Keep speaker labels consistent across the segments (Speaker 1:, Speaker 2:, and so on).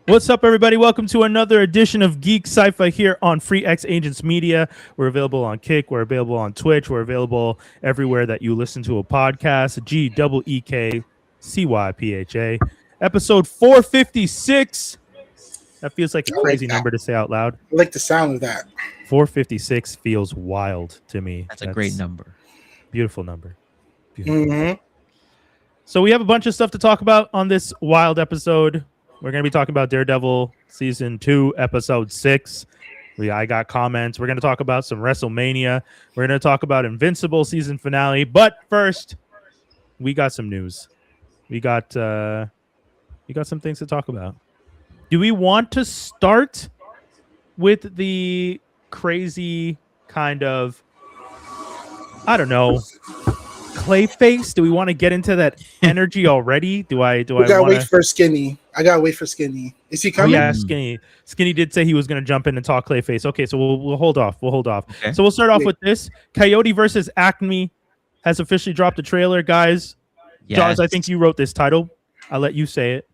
Speaker 1: What's up, everybody? Welcome to another edition of GeekCypha here on Free X Agents Media. We're available on Kick. We're available on Twitch. We're available everywhere that you listen to a podcast. GeekCypha. Episode 456. That feels like a crazy number to say out loud.
Speaker 2: I like the sound of that.
Speaker 1: 456 feels wild to me.
Speaker 3: That's a great number.
Speaker 1: Beautiful number. Beautiful. So we have a bunch of stuff to talk about on this wild episode. We're going to be talking about Daredevil Season 2, Episode 6. I got comments. We're going to talk about some Wrestlemania. We're going to talk about Invincible Season Finale. But first, we got some news. We got some things to talk about. Do we want to start with the crazy kind of, I don't know, Clayface? Do we want to get into that energy already? I
Speaker 2: gotta wait for Skinny. I gotta wait for Skinny. Is he coming?
Speaker 1: Oh, yeah, Skinny. Skinny did say he was going to jump in and talk Clayface. Okay, so we'll hold off. Okay. So we'll start off with this. Coyote versus Acme has officially dropped a trailer, guys. Yes. Jaws, I think you wrote this title. I'll let you say it.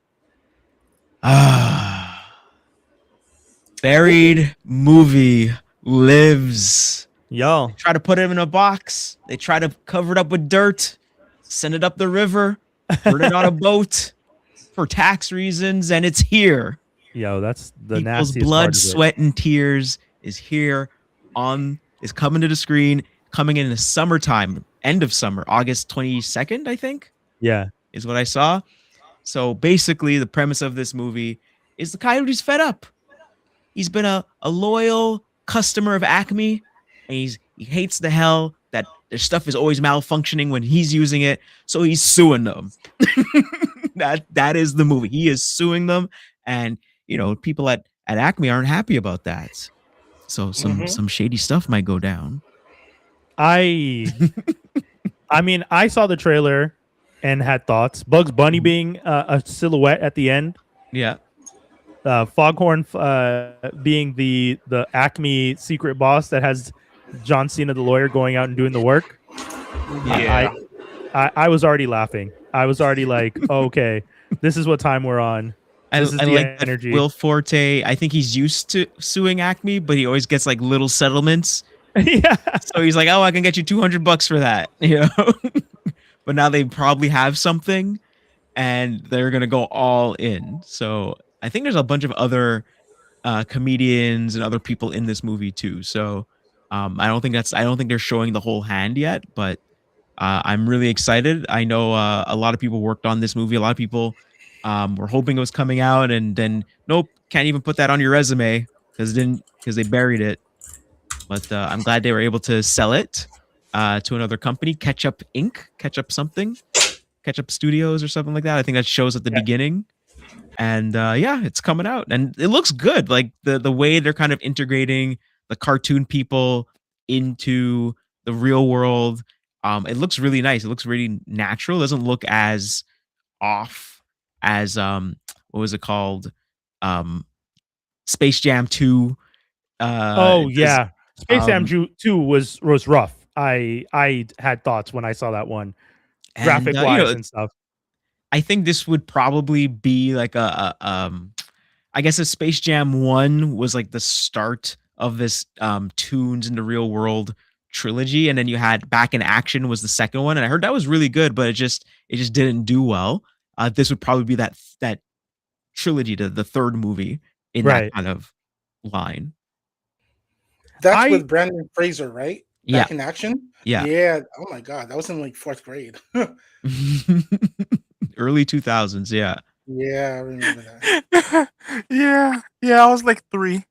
Speaker 3: Buried movie lives.
Speaker 1: Yo.
Speaker 3: They try to put him in a box. They try to cover it up with dirt, send it up the river, put it on a boat for tax reasons, and it's here.
Speaker 1: Yo, that's the
Speaker 3: People's
Speaker 1: nastiest
Speaker 3: blood,
Speaker 1: part of
Speaker 3: sweat, and tears is here is coming to the screen, coming in the summertime, end of summer, August 22nd, I think.
Speaker 1: Yeah.
Speaker 3: Is what I saw. So basically, the premise of this movie is the Coyote's fed up. He's been a loyal customer of Acme, and he hates the hell that their stuff is always malfunctioning when he's using it, so he's suing them. That is the movie. He is suing them, and people at Acme aren't happy about that. So some shady stuff might go down.
Speaker 1: I mean, I saw the trailer and had thoughts. Bugs Bunny being a silhouette at the end.
Speaker 3: Yeah.
Speaker 1: Foghorn being the Acme secret boss that has John Cena, the lawyer, going out and doing the work.
Speaker 3: Yeah.
Speaker 1: I was already laughing. I was already like, oh, okay, this is what time we're on.
Speaker 3: I like energy. Will Forte, I think he's used to suing Acme, but he always gets like little settlements.
Speaker 1: Yeah.
Speaker 3: So he's like, oh, I can get you $200 for that, But now they probably have something, and they're gonna go all in. So I think there's a bunch of other comedians and other people in this movie too. So I don't think they're showing the whole hand yet, but I'm really excited. I know a lot of people worked on this movie. A lot of people were hoping it was coming out, and then nope, can't even put that on your resume because they buried it. But I'm glad they were able to sell it to another company, Ketchup Studios or something like that. I think that shows at the beginning. And it's coming out, and it looks good. Like the way they're kind of integrating the cartoon people into the real world. It looks really nice. It looks really natural. It doesn't look as off as what was it called? Space Jam 2.
Speaker 1: Space Jam 2 was rough. I had thoughts when I saw that one, graphic wise and stuff.
Speaker 3: I think this would probably be like I guess a Space Jam 1 was like the start of this Toons in the Real World trilogy, and then you had Back in Action was the second one, and I heard that was really good, but it just didn't do well. This would probably be that trilogy, to the third movie in that kind of line.
Speaker 2: That's with Brandon Fraser, right?
Speaker 3: Yeah.
Speaker 2: Back in Action?
Speaker 3: Yeah.
Speaker 2: Yeah. Oh my God. That was in like 4th grade.
Speaker 3: Early 2000s, yeah.
Speaker 2: Yeah, I remember that.
Speaker 4: Yeah, I was like 3.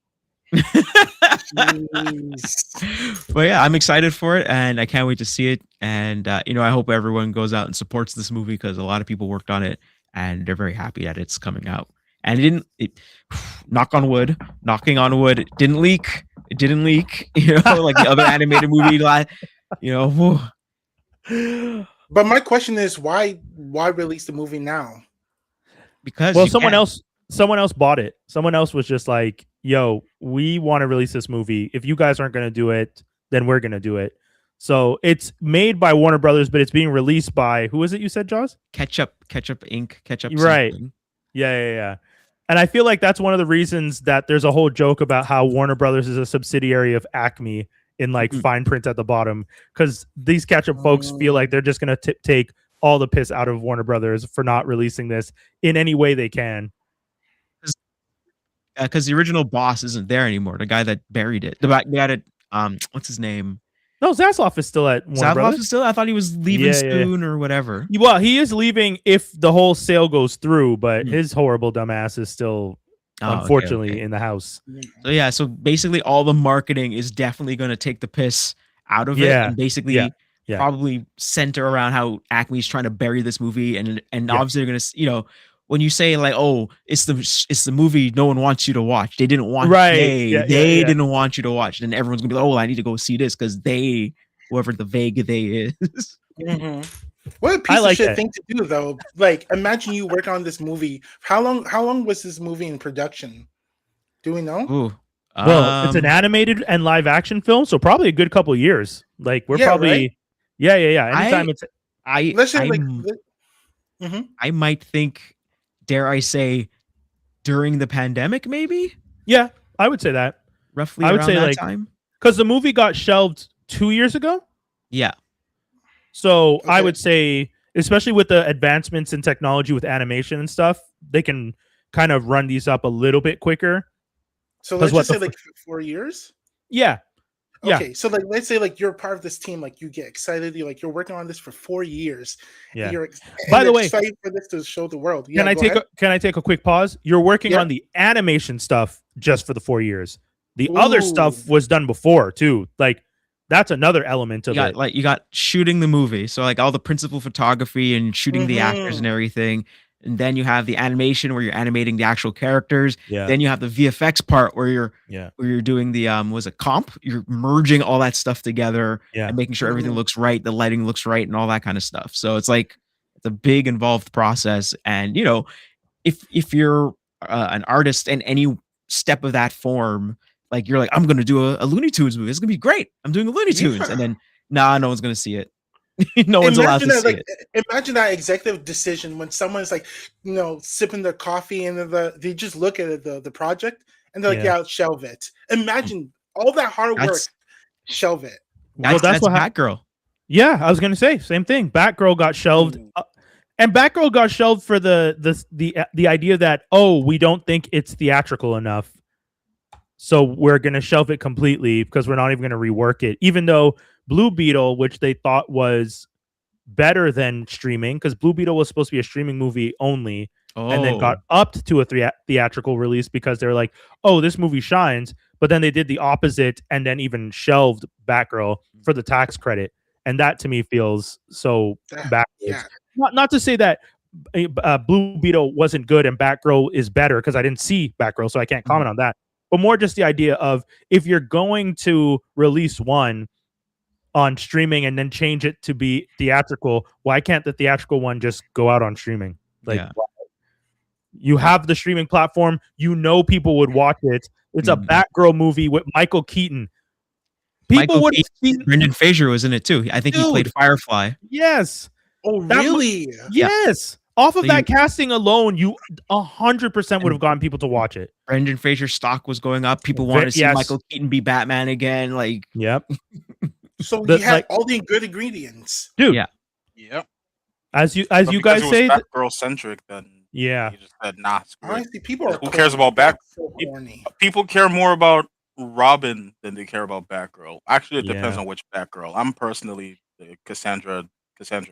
Speaker 3: But yeah, I'm excited for it, and I can't wait to see it. And I hope everyone goes out and supports this movie because a lot of people worked on it, and they're very happy that it's coming out. And knocking on wood, it didn't leak. It didn't leak, like the other animated movie,
Speaker 2: But my question is, why release the movie now?
Speaker 3: Because
Speaker 1: someone else bought it. Someone else was just like, yo, we want to release this movie. If you guys aren't going to do it, then we're going to do it. So it's made by Warner Brothers, but it's being released by, who is it you said, Jaws?
Speaker 3: Ketchup Inc. Ketchup.
Speaker 1: Right.
Speaker 3: Something.
Speaker 1: Yeah. And I feel like that's one of the reasons that there's a whole joke about how Warner Brothers is a subsidiary of Acme in like fine print at the bottom, because these catch-up folks feel like they're just going to take all the piss out of Warner Brothers for not releasing this in any way they can.
Speaker 3: Because the original boss isn't there anymore. The guy that buried it. The guy that what's his name?
Speaker 1: No, Zaslav is still at Warner Brothers.
Speaker 3: Is still. I thought he was leaving soon or whatever.
Speaker 1: Well, he is leaving if the whole sale goes through, but his horrible dumbass is still unfortunately in the house.
Speaker 3: So basically all the marketing is definitely going to take the piss out of it and basically probably center around how Acme's trying to bury this movie, and obviously they're going to, when you say like, oh, it's the movie no one wants you to watch. They didn't want they didn't want you to watch. And everyone's gonna be like, oh, I need to go see this because whoever the vague they is.
Speaker 2: What a piece of shit thing to do though. Like, imagine you work on this movie. How long was this movie in production? Do we know?
Speaker 3: Ooh.
Speaker 1: Well, it's an animated and live action film, so probably a good couple of years. Like we're probably Anytime
Speaker 3: I might think, dare I say, during the pandemic, maybe?
Speaker 1: Yeah, I would say that.
Speaker 3: Roughly around that time?
Speaker 1: Because the movie got shelved 2 years ago?
Speaker 3: Yeah.
Speaker 1: So I would say, especially with the advancements in technology with animation and stuff, they can kind of run these up a little bit quicker.
Speaker 2: So let's just say like 4 years?
Speaker 1: Yeah.
Speaker 2: Okay, so like let's say like you're part of this team, like you get excited, you're working on this for 4 years.
Speaker 1: Yeah.
Speaker 2: By the way, excited for this to show the world.
Speaker 1: Can I take a quick pause? You're working on the animation stuff just for the 4 years. The other stuff was done before too. Like that's another element of it.
Speaker 3: Like you got shooting the movie, so like all the principal photography and shooting the actors and everything. And then you have the animation where you're animating the actual characters.
Speaker 1: Yeah.
Speaker 3: Then you have the VFX part where you're doing the was it comp? You're merging all that stuff together and making sure everything looks right, the lighting looks right, and all that kind of stuff. So it's like it's a big involved process. And if you're an artist in any step of that form, like you're like, I'm gonna do a Looney Tunes movie. It's gonna be great. I'm doing a Looney Tunes, and then no one's gonna see it. No one's allowed to see it.
Speaker 2: Imagine that executive decision when someone's like, sipping their coffee and they just look at the project and they're like, shelve it. Imagine all that hard work, shelve it.
Speaker 3: That's what Batgirl.
Speaker 1: Yeah, I was gonna say same thing. Batgirl got shelved, and Batgirl got shelved for the idea that we don't think it's theatrical enough, so we're gonna shelve it completely because we're not even gonna rework it, even though Blue Beetle, which they thought was better than streaming, because Blue Beetle was supposed to be a streaming movie only, and then got upped to a theatrical release because they're like, this movie shines. But then they did the opposite and then even shelved Batgirl for the tax credit. And that to me feels so backwards. Yeah. Not to say that Blue Beetle wasn't good and Batgirl is better, because I didn't see Batgirl, so I can't comment on that. But more just the idea of, if you're going to release one on streaming and then change it to be theatrical, why can't the theatrical one just go out on streaming? You have the streaming platform, people would watch it. It's a Batgirl movie with Michael Keaton.
Speaker 3: People would see Brendan Fraser was in it too. I think he played Firefly.
Speaker 1: Yes.
Speaker 2: Oh, really?
Speaker 1: Yes. Off of that casting alone, you 100% would have gotten people to watch it.
Speaker 3: Brendan Fraser's stock was going up. People wanted to see Michael Keaton be Batman again. Like,
Speaker 1: yep.
Speaker 2: So he had all the good ingredients,
Speaker 1: dude.
Speaker 5: Yeah.
Speaker 1: As you guys say,
Speaker 5: Batgirl centric. Then
Speaker 1: he just
Speaker 5: said, nah.
Speaker 2: Honestly, people are
Speaker 5: who cares about Batgirl? People care more about Robin than they care about Batgirl. Actually, it depends on which Batgirl. I'm personally the Cassandra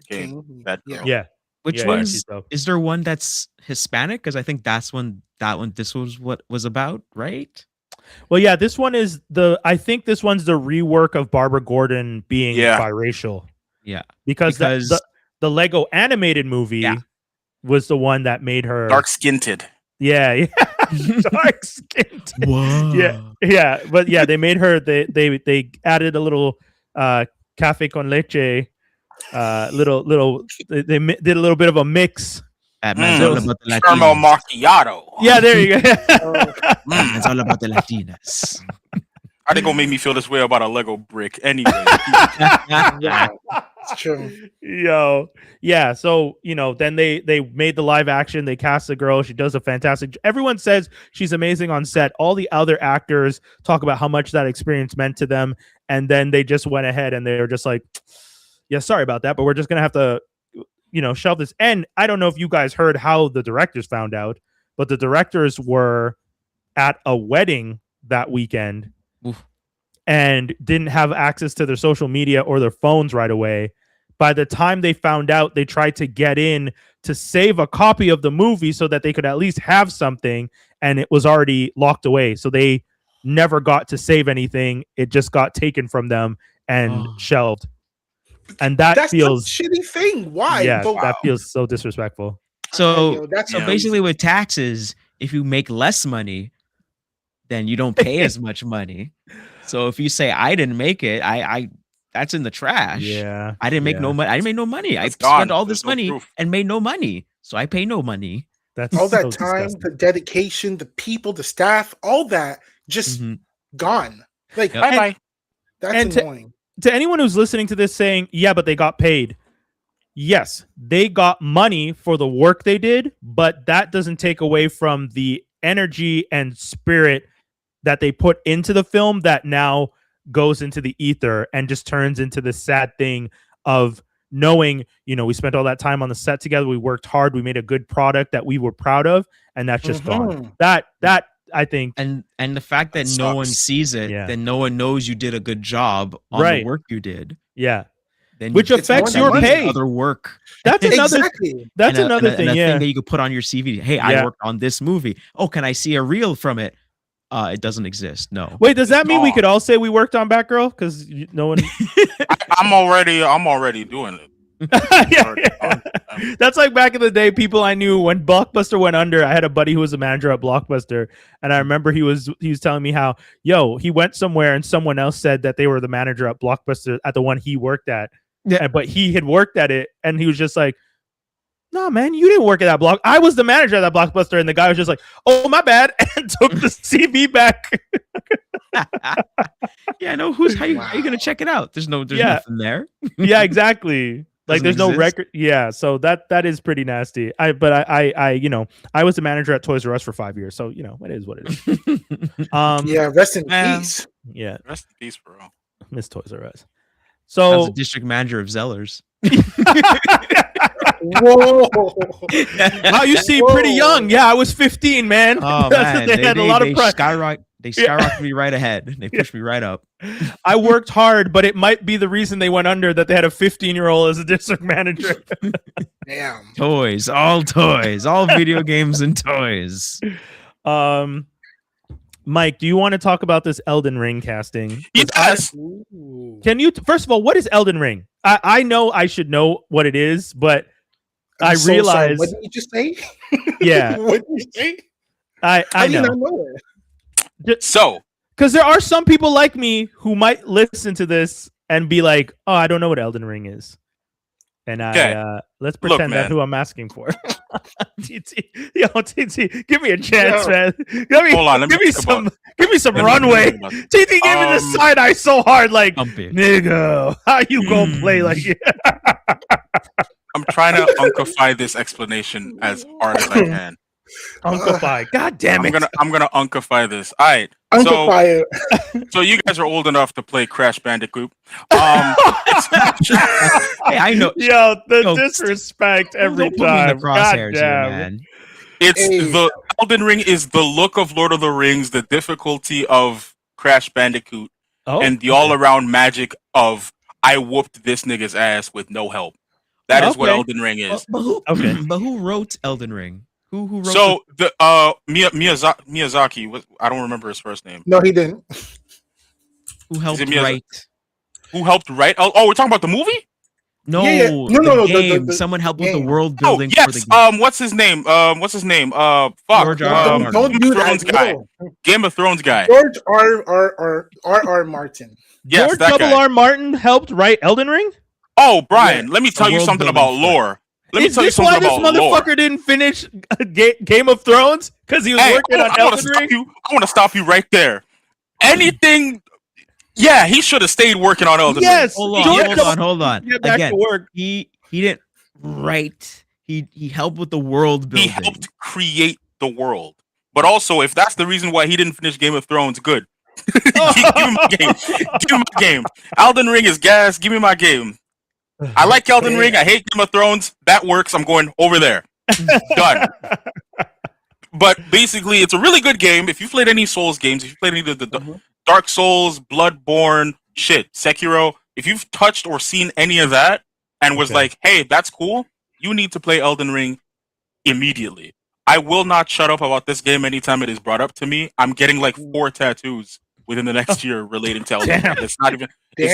Speaker 5: Cain Batgirl.
Speaker 1: Yeah.
Speaker 3: Which one's is there one that's Hispanic? Because I think this was what was about, right?
Speaker 1: Well, yeah, this one is I think this one's the rework of Barbara Gordon being biracial.
Speaker 3: Yeah.
Speaker 1: Because the Lego animated movie was the one that made her
Speaker 5: dark-skinned.
Speaker 1: Yeah. Dark-skinned.
Speaker 3: Whoa.
Speaker 1: Yeah. But yeah, they made her they added a little cafe con leche, they did a little bit of a mix.
Speaker 5: Caramel macchiato.
Speaker 1: Yeah, there you go.
Speaker 3: It's all about the Latinas.
Speaker 5: How they gonna make me feel this way about a Lego brick anyway?
Speaker 2: It's true.
Speaker 1: Yo, yeah. So then they made the live action. They cast the girl. She does a fantastic. Everyone says she's amazing on set. All the other actors talk about how much that experience meant to them, and then they just went ahead and they were just like, "Yeah, sorry about that, but we're just gonna have to, shelve this." And I don't know if you guys heard how the directors found out, but the directors were at a wedding that weekend.
Speaker 3: Oof.
Speaker 1: And didn't have access to their social media or their phones right away. By the time they found out, they tried to get in to save a copy of the movie so that they could at least have something, and it was already locked away. So they never got to save anything. It just got taken from them and shelved. And that's feels
Speaker 2: a shitty thing. Why?
Speaker 1: Yeah, that feels so disrespectful.
Speaker 3: So basically with taxes, if you make less money, then you don't pay as much money. So if you say I didn't make it, I that's in the trash.
Speaker 1: Yeah.
Speaker 3: I didn't make no money. I didn't make no money. I spent all this money and made no money. So I pay no money.
Speaker 1: That's
Speaker 2: all that
Speaker 1: so
Speaker 2: time,
Speaker 1: disgusting.
Speaker 2: the dedication, the people, the staff, all that just gone. Like
Speaker 5: bye.
Speaker 2: That's annoying.
Speaker 1: To anyone who's listening to this saying, yeah, but they got paid. Yes, they got money for the work they did, but that doesn't take away from the energy and spirit that they put into the film that now goes into the ether and just turns into the sad thing of knowing, we spent all that time on the set together. We worked hard. We made a good product that we were proud of. And that's just gone. That I think.
Speaker 3: And the fact that no one sees it, then no one knows you did a good job on the work you did.
Speaker 1: Yeah.
Speaker 3: Then
Speaker 1: which affects your pay.
Speaker 3: Other work.
Speaker 1: That's another. That's another thing.
Speaker 3: A
Speaker 1: yeah,
Speaker 3: thing that you could put on your CV. Hey, I worked on this movie. Oh, can I see a reel from it? It doesn't exist. No.
Speaker 1: Wait, does that mean we could all say we worked on Batgirl? Because no one.
Speaker 5: I'm already doing it.
Speaker 1: That's like back in the day. People I knew when Blockbuster went under. I had a buddy who was a manager at Blockbuster, and I remember he was telling me how he went somewhere and someone else said that they were the manager at Blockbuster at the one he worked at. Yeah, but he had worked at it, and he was just like, "No, man, you didn't work at that block. I was the manager at that Blockbuster." And the guy was just like, "Oh, my bad," and took the CV back.
Speaker 3: Yeah, no. How you gonna check it out? There's nothing there.
Speaker 1: Yeah, exactly. Like there's no record. Yeah, so that is pretty nasty. I was the manager at Toys R Us for 5 years, so it is what it is.
Speaker 2: Yeah, rest in peace.
Speaker 1: Yeah,
Speaker 5: rest in peace, bro.
Speaker 1: Miss Toys R Us. So
Speaker 3: I was the district manager of Zellers.
Speaker 2: Whoa!
Speaker 1: Wow, you seem pretty young. Yeah, I was 15, man.
Speaker 3: Oh man,
Speaker 1: they had a lot of pride.
Speaker 3: They skyrocketed me right ahead. They pushed me right up.
Speaker 1: I worked hard, but it might be the reason they went under that they had a 15-year-old as a district manager.
Speaker 2: Damn.
Speaker 3: Toys, all video games and toys.
Speaker 1: Mike, do you want to talk about this Elden Ring casting?
Speaker 5: Yes.
Speaker 1: Can you first of all, what is Elden Ring? I know I should know what it is, but I realize.
Speaker 2: What did you just say?
Speaker 1: Yeah.
Speaker 2: What did you say?
Speaker 1: I know.
Speaker 2: Did I know it?
Speaker 5: So,
Speaker 1: because there are some people like me who might listen to this and be like, "Oh, I don't know what Elden Ring is," and let's pretend that's who I'm asking for. TT, give me a chance, man.
Speaker 5: Hold on,
Speaker 1: give me some runway. TT gave me the side eye so hard, like, nigga, how you gonna play like it?
Speaker 5: I'm trying to uncify this explanation as hard as I can.
Speaker 1: Uncify. God damn it.
Speaker 5: I'm gonna uncify this. All right.
Speaker 2: Uncify it.
Speaker 5: So you guys are old enough to play Crash Bandicoot.
Speaker 3: Hey, I know.
Speaker 1: Yo, the disrespect every time. God damn.
Speaker 3: Here, man.
Speaker 5: The Elden Ring is the look of Lord of the Rings, the difficulty of Crash Bandicoot, and the all-around magic of I whooped this nigga's ass with no help. That is what Elden Ring is.
Speaker 3: But who wrote Elden Ring? Who wrote?
Speaker 5: So the Miyazaki. I don't remember his first name.
Speaker 2: No, he didn't.
Speaker 3: Who helped write?
Speaker 5: Who helped write? Oh, we're talking about the movie?
Speaker 3: No,
Speaker 2: no.
Speaker 3: The someone helped with the world building.
Speaker 5: Oh, yes.
Speaker 3: For the
Speaker 5: what's his name? Fuck.
Speaker 3: George R.
Speaker 2: Don't do that.
Speaker 5: Guy. Game of Thrones guy.
Speaker 2: George R. Martin.
Speaker 5: Yes,
Speaker 1: George R. Martin helped write Elden Ring.
Speaker 5: Oh, Brian, let me tell you something about lore.
Speaker 1: Is this why this motherfucker didn't finish Game of Thrones? Because he was working on Elden Ring?
Speaker 5: I want to stop you right there. Anything Yeah, he should have stayed working on Elden Ring.
Speaker 1: Yes.
Speaker 3: Hold on.
Speaker 1: Get back
Speaker 3: Again,
Speaker 1: to work.
Speaker 3: he didn't write. He helped with the world building.
Speaker 5: He helped create the world. But also, if that's the reason why he didn't finish Game of Thrones, good. Give him my game. Give him my game. Elden Ring is gas. Give me my game. I like Elden Ring. I hate Game of Thrones. That works. I'm going over there. Done. But basically, it's a really good game. If you've played any Souls games, if you've played any of the Dark Souls, Bloodborne, Sekiro, if you've touched or seen any of that and was like, hey, that's cool, you need to play Elden Ring immediately. I will not shut up about this game anytime it is brought up to me. I'm getting like 4 tattoos within the next year relating to Elden Ring. It's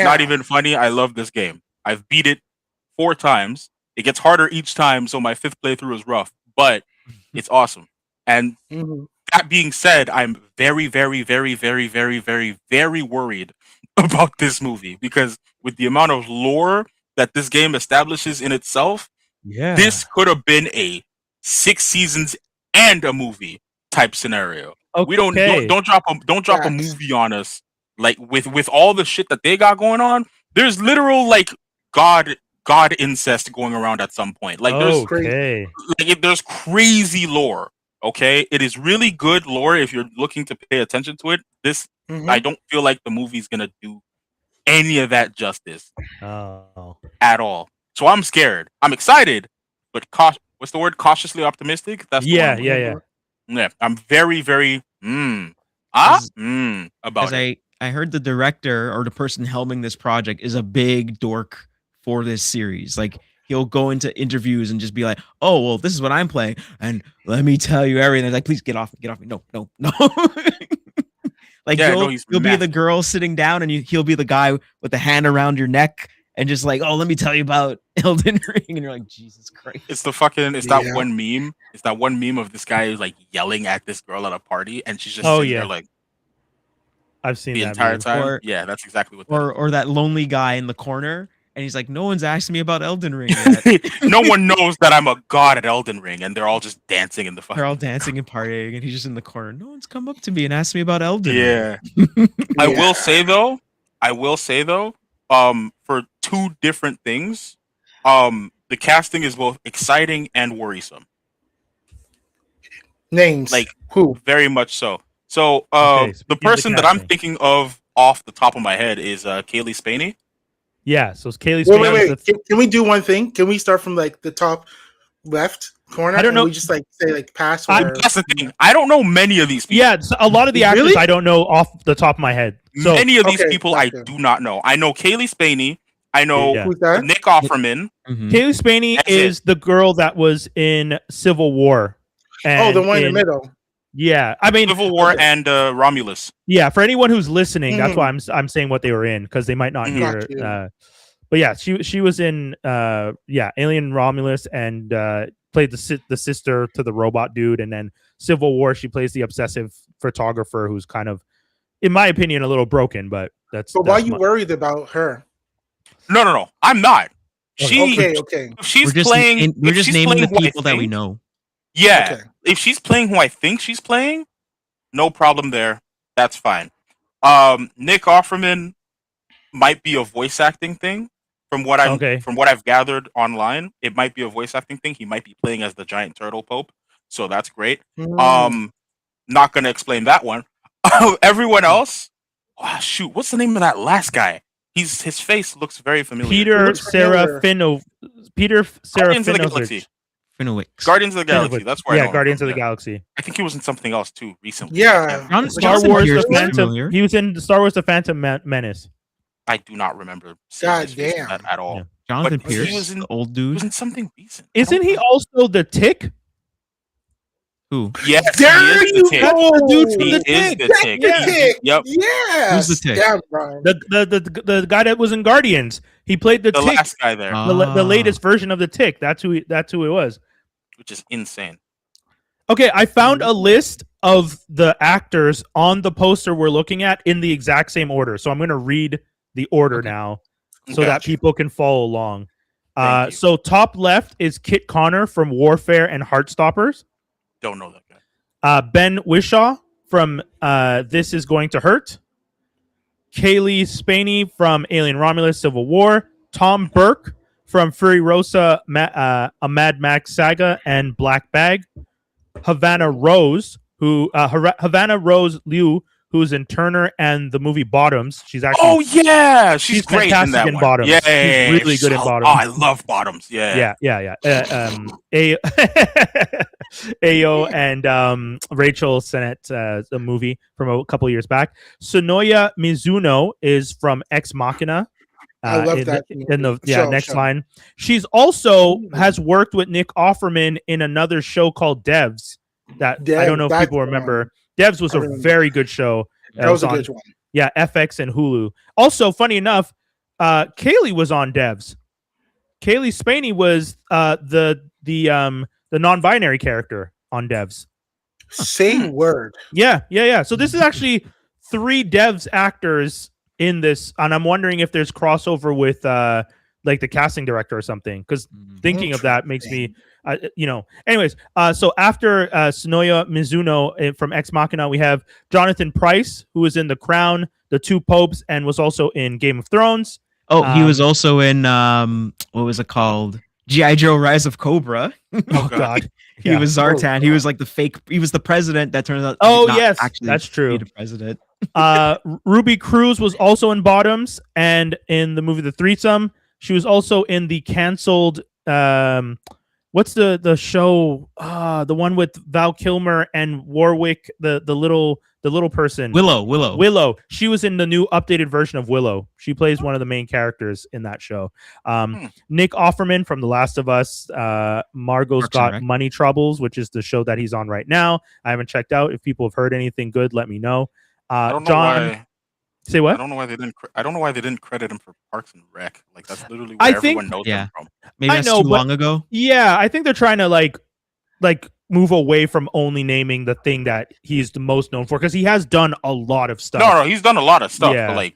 Speaker 5: not even funny. I love this game. I've beat it 4 times. It gets harder each time, so my 5th playthrough is rough, but it's awesome. And that being said, I'm very, very, very, very, very, very, very worried about this movie because with the amount of lore that this game establishes in itself, this could have been a 6 seasons and a movie type scenario. Okay. We don't drop a movie on us like with all the shit that they got going on. There's literal like God incest going around at some point. Like there's crazy lore. Okay, it is really good lore if you're looking to pay attention to it. This I don't feel like the movie's gonna do any of that justice at all. So I'm scared. I'm excited, but what's the word? Cautiously optimistic. That's
Speaker 1: yeah.
Speaker 5: I'm very, very about it.
Speaker 3: I heard the director or the person helming this project is a big dork for this series. Like he'll go into interviews and just be like, "Oh, well, this is what I'm playing, and let me tell you everything." Like, please get off me! No. Like you'll be the girl sitting down, and he'll be the guy with the hand around your neck, and just like, "Oh, let me tell you about Elden Ring," and you're like, "Jesus Christ!"
Speaker 5: It's that one meme. It's that one meme of this guy like yelling at this girl at a party, and she's just sitting there like,
Speaker 1: I've seen
Speaker 5: the
Speaker 1: that
Speaker 5: entire
Speaker 1: meme.
Speaker 5: time. Yeah, that's exactly what.
Speaker 3: Or that lonely guy in the corner. And he's like, no one's asked me about Elden Ring yet.
Speaker 5: No one knows that I'm a god at Elden Ring, and they're all just dancing in the fucking...
Speaker 3: They're all dancing and partying, and he's just in the corner. No one's come up to me and asked me about Elden Ring.
Speaker 5: I will say though, for 2 different things, the casting is both exciting and worrisome.
Speaker 2: Names.
Speaker 5: Like
Speaker 2: who?
Speaker 5: Very much so. So the person that I'm thinking of off the top of my head is Kaylee Spaney.
Speaker 1: Yeah, so it's Kaylee Spaney.
Speaker 2: Wait. Can we do one thing? Can we start from like the top left corner?
Speaker 1: I don't know.
Speaker 2: We just like say like pass.
Speaker 5: That's the thing. I don't know many of these people.
Speaker 1: Yeah, a lot of the actors I don't know off the top of my head. So,
Speaker 5: many of these people I do not know. I know Kaylee Spaney. I know Nick Offerman.
Speaker 1: Kaylee Spaney is the girl that was in Civil War.
Speaker 2: The one in the middle.
Speaker 1: Yeah, I mean
Speaker 5: Civil War and Romulus.
Speaker 1: Yeah, for anyone who's listening, that's why I'm saying what they were in because they might not hear. But yeah, she was in Alien Romulus and played the sister to the robot dude, and then Civil War she plays the obsessive photographer who's kind of, in my opinion, a little broken. But that's.
Speaker 2: So why are you worried about her?
Speaker 5: No, I'm not.
Speaker 2: Okay.
Speaker 5: She's playing.
Speaker 3: We're just naming the people that we know.
Speaker 5: Yeah.
Speaker 2: Okay.
Speaker 5: If she's playing who I think she's playing, no problem there. That's fine. Nick Offerman might be a voice acting thing. From what I've gathered online, it might be a voice acting thing. He might be playing as the giant turtle pope. So that's great. Not gonna explain that one. Everyone else, what's the name of that last guy? His face looks very familiar.
Speaker 1: Peter Serafinovich.
Speaker 5: Guardians of the Galaxy. That's where.
Speaker 1: Yeah, Guardians of the Galaxy.
Speaker 5: I think he was in something else too recently.
Speaker 2: Yeah,
Speaker 1: Star Wars: The Phantom. He was in Star Wars: The Phantom Menace.
Speaker 5: I do not remember.
Speaker 2: God damn.
Speaker 5: That at all.
Speaker 3: Yeah. Jonathan Pierce, was in, the old dude.
Speaker 5: He was in something recent.
Speaker 1: Isn't he also the Thicc?
Speaker 3: Who?
Speaker 5: Yes,
Speaker 2: there you go.
Speaker 1: The dude from
Speaker 5: the
Speaker 1: Thicc.
Speaker 2: Thicc.
Speaker 5: Yep.
Speaker 2: Yeah.
Speaker 3: Who's the Thicc?
Speaker 2: Damn, Brian.
Speaker 1: The guy that was in Guardians. He played the Thicc.
Speaker 5: Last guy there.
Speaker 1: The latest version of the Thicc. That's who it was.
Speaker 5: Which is insane.
Speaker 1: Okay, I found a list of the actors on the poster we're looking at in the exact same order. So I'm going to read the order now so that people can follow along. So top left is Kit Connor from Warfare and Heartstoppers.
Speaker 5: Don't know that guy.
Speaker 1: Ben Whishaw from This Is Going to Hurt. Kaylee Spaney from Alien Romulus Civil War, Tom Burke from Furiosa, a Mad Max Saga, and Black Bag, Havana Rose Liu, who's in Turner and the movie Bottoms. She's actually
Speaker 5: she's great
Speaker 1: fantastic
Speaker 5: in that
Speaker 1: in
Speaker 5: one.
Speaker 1: Bottoms.
Speaker 5: Yeah,
Speaker 1: she's really good in Bottoms.
Speaker 5: Oh, I love Bottoms. Yeah.
Speaker 1: Ayo and Rachel Sennett, the movie from a couple years back. Sonoya Mizuno is from Ex Machina.
Speaker 2: I love that.
Speaker 1: Next line. She's also has worked with Nick Offerman in another show called Devs. I don't know if people remember. Devs was a very good show.
Speaker 2: That was a good one.
Speaker 1: Yeah, FX and Hulu. Also, funny enough, Kaylee was on Devs. Kaylee Spaney was the non-binary character on Devs.
Speaker 2: Same word.
Speaker 1: Yeah. So this is actually 3 Devs actors in this, and I'm wondering if there's crossover with like the casting director or something. Because thinking of that makes me. Anyways, so after Sonoya Mizuno from Ex Machina, we have Jonathan Pryce, who was in The Crown, The Two Popes, and was also in Game of Thrones.
Speaker 3: Oh, he was also in what was it called? G.I. Joe: Rise of Cobra.
Speaker 1: Oh God,
Speaker 3: he was Zartan. He was like the fake. He was the president that turns out.
Speaker 1: Yes, actually that's true.
Speaker 3: The president.
Speaker 1: Ruby Cruz was also in Bottoms and in the movie The Threesome. She was also in the canceled. What's the show? The one with Val Kilmer and Warwick, the little person. Willow. She was in the new updated version of Willow. She plays one of the main characters in that show. Nick Offerman from The Last of Us. Margot's Got Money Troubles, which is the show that he's on right now. I haven't checked out. If people have heard anything good, let me know.
Speaker 5: I don't know
Speaker 1: John,
Speaker 5: why.
Speaker 1: Say what?
Speaker 5: I don't know why they didn't credit him for Parks and Rec. Like that's literally where everyone knows him from.
Speaker 3: Maybe that's too long ago.
Speaker 1: Yeah, I think they're trying to like move away from only naming the thing that he's the most known for, because he has done a lot of stuff.
Speaker 5: No, he's done a lot of stuff. Yeah. But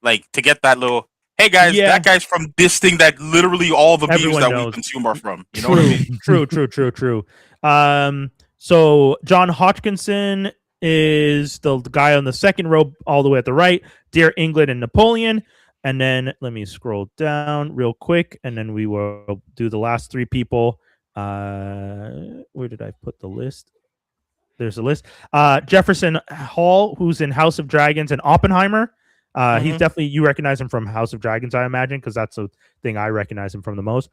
Speaker 5: like to get that little, hey guys, that guy's from this thing that literally all the memes that we consume are from. You know what I mean?
Speaker 1: True. So John Hodgkinson is the guy on the second row all the way at the right. Dear England and Napoleon. And then let me scroll down real quick, and then we will do the last 3 people. Where did I put the list? There's a list. Jefferson Hall, who's in House of Dragons and Oppenheimer. He's definitely, you recognize him from House of Dragons, I imagine, because that's the thing I recognize him from the most.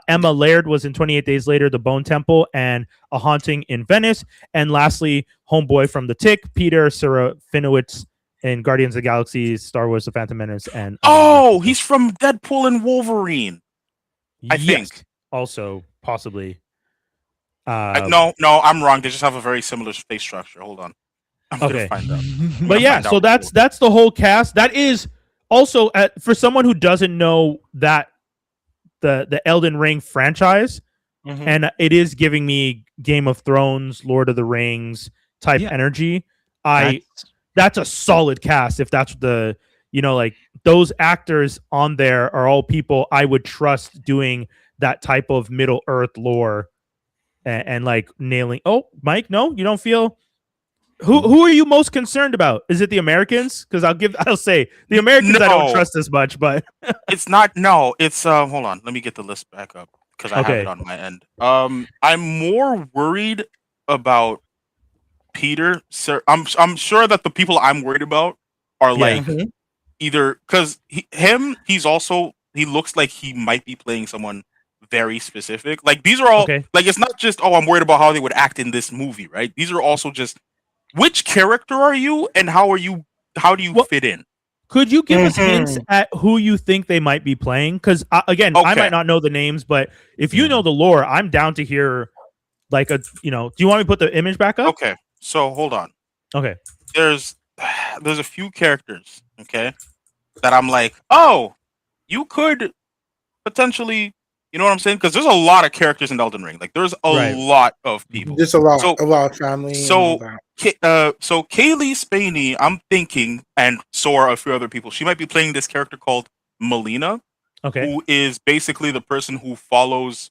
Speaker 1: Emma Laird was in 28 Days Later, The Bone Temple, and A Haunting in Venice. And lastly, homeboy from The Tick, Peter Serafinowicz in Guardians of the Galaxy, Star Wars: The Phantom Menace, and
Speaker 5: he's from Deadpool and Wolverine. I think
Speaker 1: also possibly.
Speaker 5: No, I'm wrong. They just have a very similar face structure. Hold on.
Speaker 1: Okay. But yeah, so that's the whole cast. That is also for someone who doesn't know that the Elden Ring franchise, and it is giving me Game of Thrones, Lord of the Rings type energy. That's a solid cast. If that's the like those actors on there are all people I would trust doing that type of Middle Earth lore and like nailing. Oh, Mike, no, you don't feel. Who are you most concerned about? Is it the Americans? Because I'll say the Americans I don't trust as much, but
Speaker 5: it's not. No, it's hold on. Let me get the list back up because I have it on my end. I'm more worried about Peter. Sir, I'm sure that the people I'm worried about are like either because he looks like he might be playing someone very specific. Like these are all like it's not just I'm worried about how they would act in this movie, right? These are also just which character are you and how do you fit in?
Speaker 1: Could you give us hints at who you think they might be playing? Because I might not know the names, but if you know the lore, I'm down to hear like do you want me to put the image back up?
Speaker 5: Okay, so hold on.
Speaker 1: Okay,
Speaker 5: there's a few characters, that I'm like, oh, you could potentially. You know what I'm saying? Because there's a lot of characters in Elden Ring. Like there's a lot of people.
Speaker 2: There's a lot of family.
Speaker 5: So Kaylee Spaney, I'm thinking, and so are a few other people. She might be playing this character called Melina, who is basically the person who follows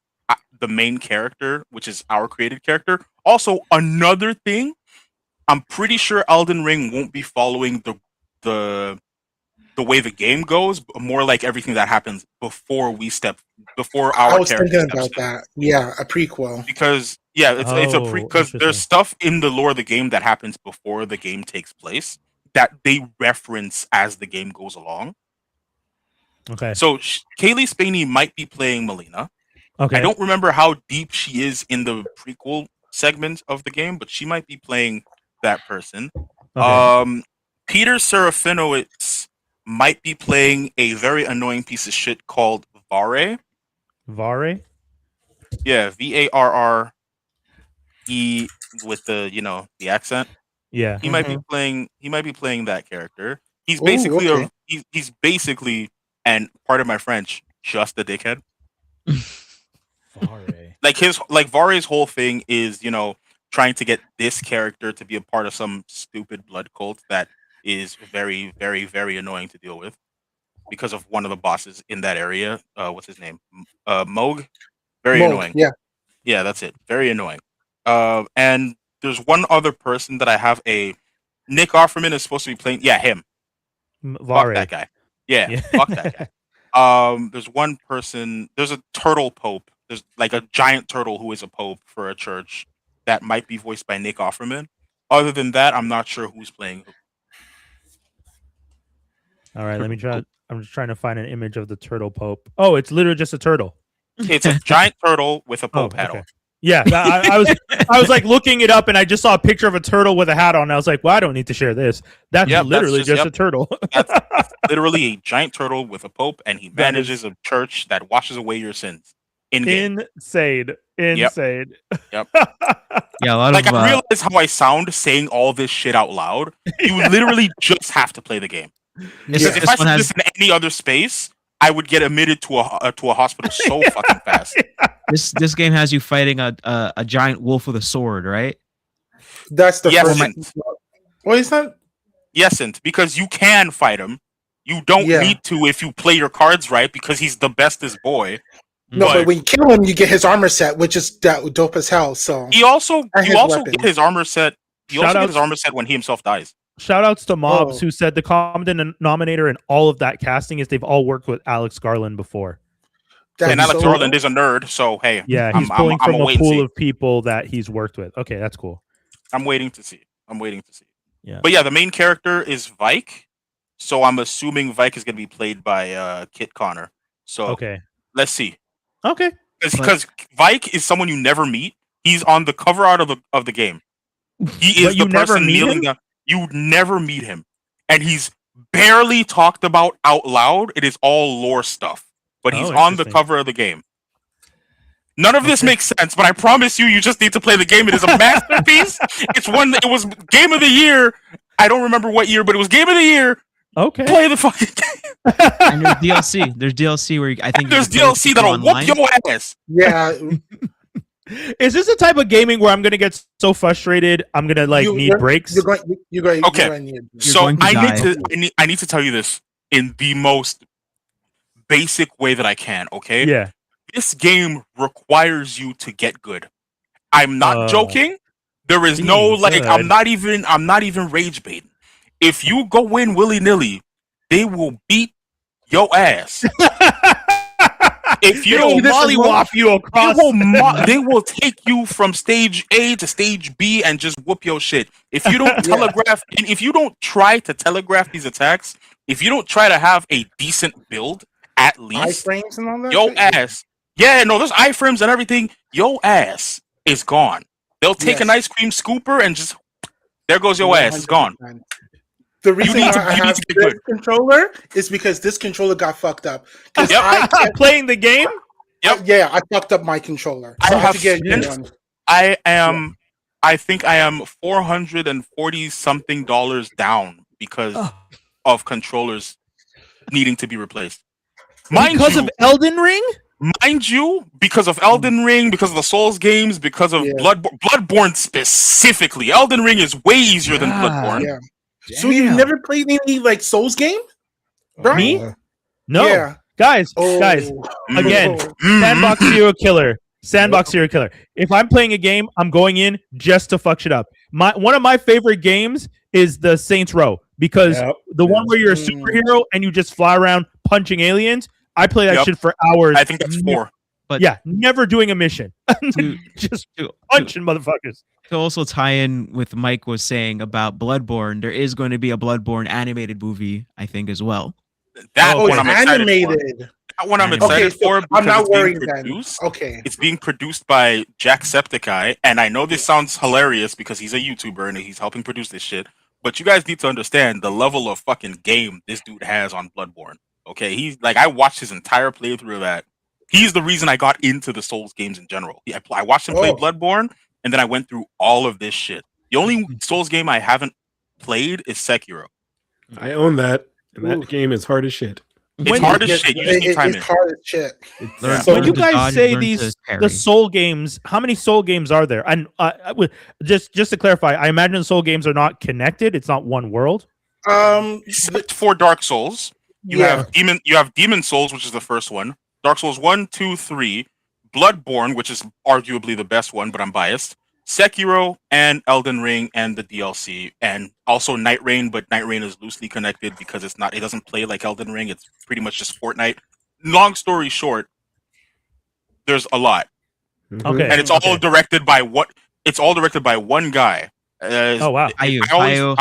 Speaker 5: the main character, which is our created character. Also, another thing, I'm pretty sure Elden Ring won't be following the way the game goes, but more like everything that happens before our
Speaker 2: I was
Speaker 5: character
Speaker 2: thinking
Speaker 5: steps
Speaker 2: about
Speaker 5: in.
Speaker 2: that. Yeah, a prequel.
Speaker 5: Because because there's stuff in the lore of the game that happens before the game takes place that they reference as the game goes along.
Speaker 1: Okay.
Speaker 5: So Kaylee Spaney might be playing Melina.
Speaker 1: Okay.
Speaker 5: I don't remember how deep she is in the prequel segment of the game, but she might be playing that person.
Speaker 1: Okay.
Speaker 5: Peter Serafinowicz might be playing a very annoying piece of shit called Vare.
Speaker 1: Vare?
Speaker 5: Yeah, Varre with the the accent.
Speaker 1: Yeah.
Speaker 5: He might be playing that character. He's
Speaker 2: Ooh,
Speaker 5: basically
Speaker 2: okay.
Speaker 5: he's basically, and part of my French, just a dickhead.
Speaker 1: Vare.
Speaker 5: Like Vare's whole thing is, trying to get this character to be a part of some stupid blood cult that is very, very, very annoying to deal with because of one of the bosses in that area. What's his name? Moog. Very annoying.
Speaker 2: Yeah.
Speaker 5: Yeah, that's it. Very annoying. And there's one other person that I have Nick Offerman is supposed to be playing. Yeah, him.
Speaker 1: Vare.
Speaker 5: Fuck that guy. Yeah. Fuck that guy. There's one person. There's a turtle pope. There's like a giant turtle who is a pope for a church that might be voiced by Nick Offerman. Other than that, I'm not sure who's playing who.
Speaker 1: All right, let me try. I'm just trying to find an image of the turtle pope. Oh, it's literally just a turtle.
Speaker 5: It's a giant turtle with a pope hat on.
Speaker 1: Yeah, I was like looking it up, and I just saw a picture of a turtle with a hat on. And I was like, well, I don't need to share this. That's literally just a turtle.
Speaker 5: That's literally a giant turtle with a pope, and he manages a church that washes away your sins.
Speaker 1: Insane.
Speaker 5: Yep.
Speaker 3: Yeah, a lot of.
Speaker 5: I realize how I sound saying all this shit out loud. You literally just have to play the game. Because if I said this in any other space, I would get admitted to a hospital so fucking fast.
Speaker 3: This game has you fighting a giant wolf with a sword, right?
Speaker 2: That's the
Speaker 5: first.
Speaker 2: Well, it's not.
Speaker 5: Yesn't, because you can fight him. You don't need to if you play your cards right, because he's the bestest boy.
Speaker 2: No, but when you kill him, you get his armor set, which is dope as hell. So
Speaker 5: you also get his armor set. He also gets his armor set when he himself dies.
Speaker 1: Shout outs to Mobs, who said the common denominator in all of that casting is they've all worked with Alex Garland before.
Speaker 5: And Alex Garland is a nerd, so hey,
Speaker 1: yeah, he's pulling from a pool of people that he's worked with. Okay, that's cool.
Speaker 5: I'm waiting to see.
Speaker 1: Yeah,
Speaker 5: but yeah, the main character is Vike, so I'm assuming Vike is going to be played by Kit Connor. So
Speaker 1: okay,
Speaker 5: let's see.
Speaker 1: Okay,
Speaker 5: because Vike is someone you never meet. He's on the cover art of the game. He is the person kneeling down. You never meet him, and he's barely talked about out loud. It is all lore stuff, but he's on the cover of the game. None of this makes sense, but I promise you just need to play the game. It is a masterpiece. It was game of the year. I don't remember what year, but it was game of the year.
Speaker 1: Okay,
Speaker 5: play the fucking game.
Speaker 3: And there's DLC. There's DLC where I think
Speaker 5: there's DLC that'll whoop your ass.
Speaker 2: Yeah.
Speaker 1: Is this the type of gaming where I'm gonna get so frustrated I'm gonna need breaks?
Speaker 2: You're going.
Speaker 5: Okay. So I need to tell you this in the most basic way that I can. Okay.
Speaker 1: Yeah.
Speaker 5: This game requires you to get good. I'm not joking. There is no I'm not even rage baiting. If you go in willy nilly, they will beat your ass. If you don't mollywop you across, they will take you from stage A to stage B and just whoop your shit. If you don't telegraph, and if you don't try to telegraph these attacks, if you don't try to have a decent build, at least,
Speaker 2: iframes and all that.
Speaker 5: Your ass, there's iframes and everything. Your ass is gone. They'll take an ice cream scooper and just there goes your ass. It's gone.
Speaker 2: The reason why I have this controller is because this controller got fucked up.
Speaker 1: I kept playing the game.
Speaker 2: Yeah, I fucked up my controller. So I
Speaker 5: think I am $440 something down because of controllers needing to be replaced.
Speaker 1: Because of Elden Ring?
Speaker 5: Mind you, because of Elden Ring, because of the Souls games, because of Bloodborne specifically. Elden Ring is way easier than Bloodborne.
Speaker 2: Yeah. So you've never played any Souls game? Bro?
Speaker 1: Me? No. Yeah. Guys, again, sandbox serial killer. If I'm playing a game, I'm going in just to fuck shit up. One of my favorite games is the Saints Row. because the one where you're a superhero and you just fly around punching aliens, I play that shit for hours.
Speaker 5: I think that's 4.
Speaker 1: But yeah, never doing a mission. Just punching motherfuckers.
Speaker 3: To also tie in with Mike was saying about Bloodborne, there is going to be a Bloodborne animated movie, I think, as well.
Speaker 5: That one I'm
Speaker 2: animated.
Speaker 5: excited for. That one I'm excited for because
Speaker 2: I'm not worried
Speaker 5: then.
Speaker 2: Okay.
Speaker 5: It's being produced by Jacksepticeye, and I know this sounds hilarious because he's a YouTuber and he's helping produce this shit, but you guys need to understand the level of fucking game this dude has on Bloodborne. Okay, he's like, I watched his entire playthrough of that. He's the reason I got into the Souls games in general. I watched him play Bloodborne, and then I went through all of this shit. The only Souls game I haven't played is Sekiro.
Speaker 6: I own that, and that game is hard as shit.
Speaker 5: It's hard as shit. You just need time in.
Speaker 2: It's hard as shit.
Speaker 1: When you guys say the Soul games, how many Soul games are there? And just to clarify, I imagine the Soul games are not connected. It's not one world.
Speaker 5: For Dark Souls, you have Demon Souls, which is the first one. Dark Souls 1, 2, 3, Bloodborne, which is arguably the best one, but I'm biased. Sekiro and Elden Ring and the DLC, and also Night Rain, but Night Rain is loosely connected because it doesn't play like Elden Ring. It's pretty much just Fortnite. Long story short, there's a lot.
Speaker 1: Okay.
Speaker 5: And it's all directed by one guy.
Speaker 1: Oh wow.
Speaker 5: Hayao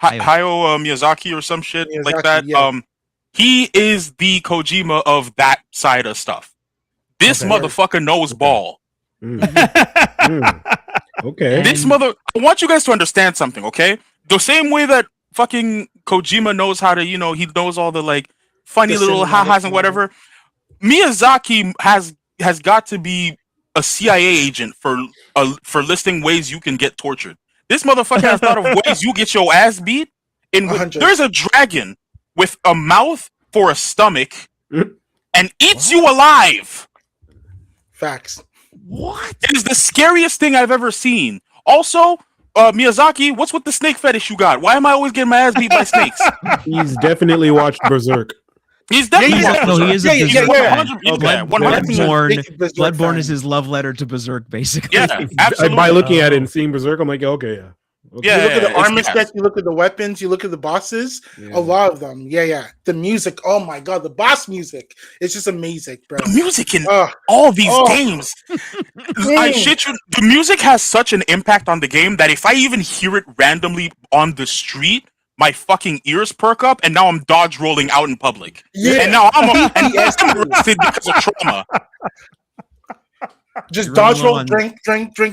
Speaker 5: Miyazaki or some shit like that. Yeah. He is the Kojima of that side of stuff. This motherfucker knows ball.
Speaker 6: Okay.
Speaker 5: I want you guys to understand something, okay? The same way that fucking Kojima knows how to, he knows all the like funny little ha-has and whatever. Miyazaki has got to be a CIA agent for listing ways you can get tortured. This motherfucker has thought of ways you get your ass beat. There's a dragon with a mouth for a stomach and eats you alive.
Speaker 2: Facts.
Speaker 1: What?
Speaker 5: It is the scariest thing I've ever seen. Also, Miyazaki, what's with the snake fetish you got? Why am I always getting my ass beat by snakes?
Speaker 6: He's definitely watched Berserk.
Speaker 3: He is a Berserk fan. Bloodborne is his love letter to Berserk, basically.
Speaker 5: Yeah, absolutely.
Speaker 6: By looking at it and seeing Berserk, I'm like, okay, yeah. Okay.
Speaker 2: You look at the armor sets, you look at the weapons, you look at the bosses, a lot of them. Yeah. The music, oh my god, the boss music. It's just amazing, bro.
Speaker 5: The music in all these games. I shit you, the music has such an impact on the game that if I even hear it randomly on the street, my fucking ears perk up and now I'm dodge rolling out in public. Yeah. And now I'm arrested because of trauma.
Speaker 2: Just dodge roll, drink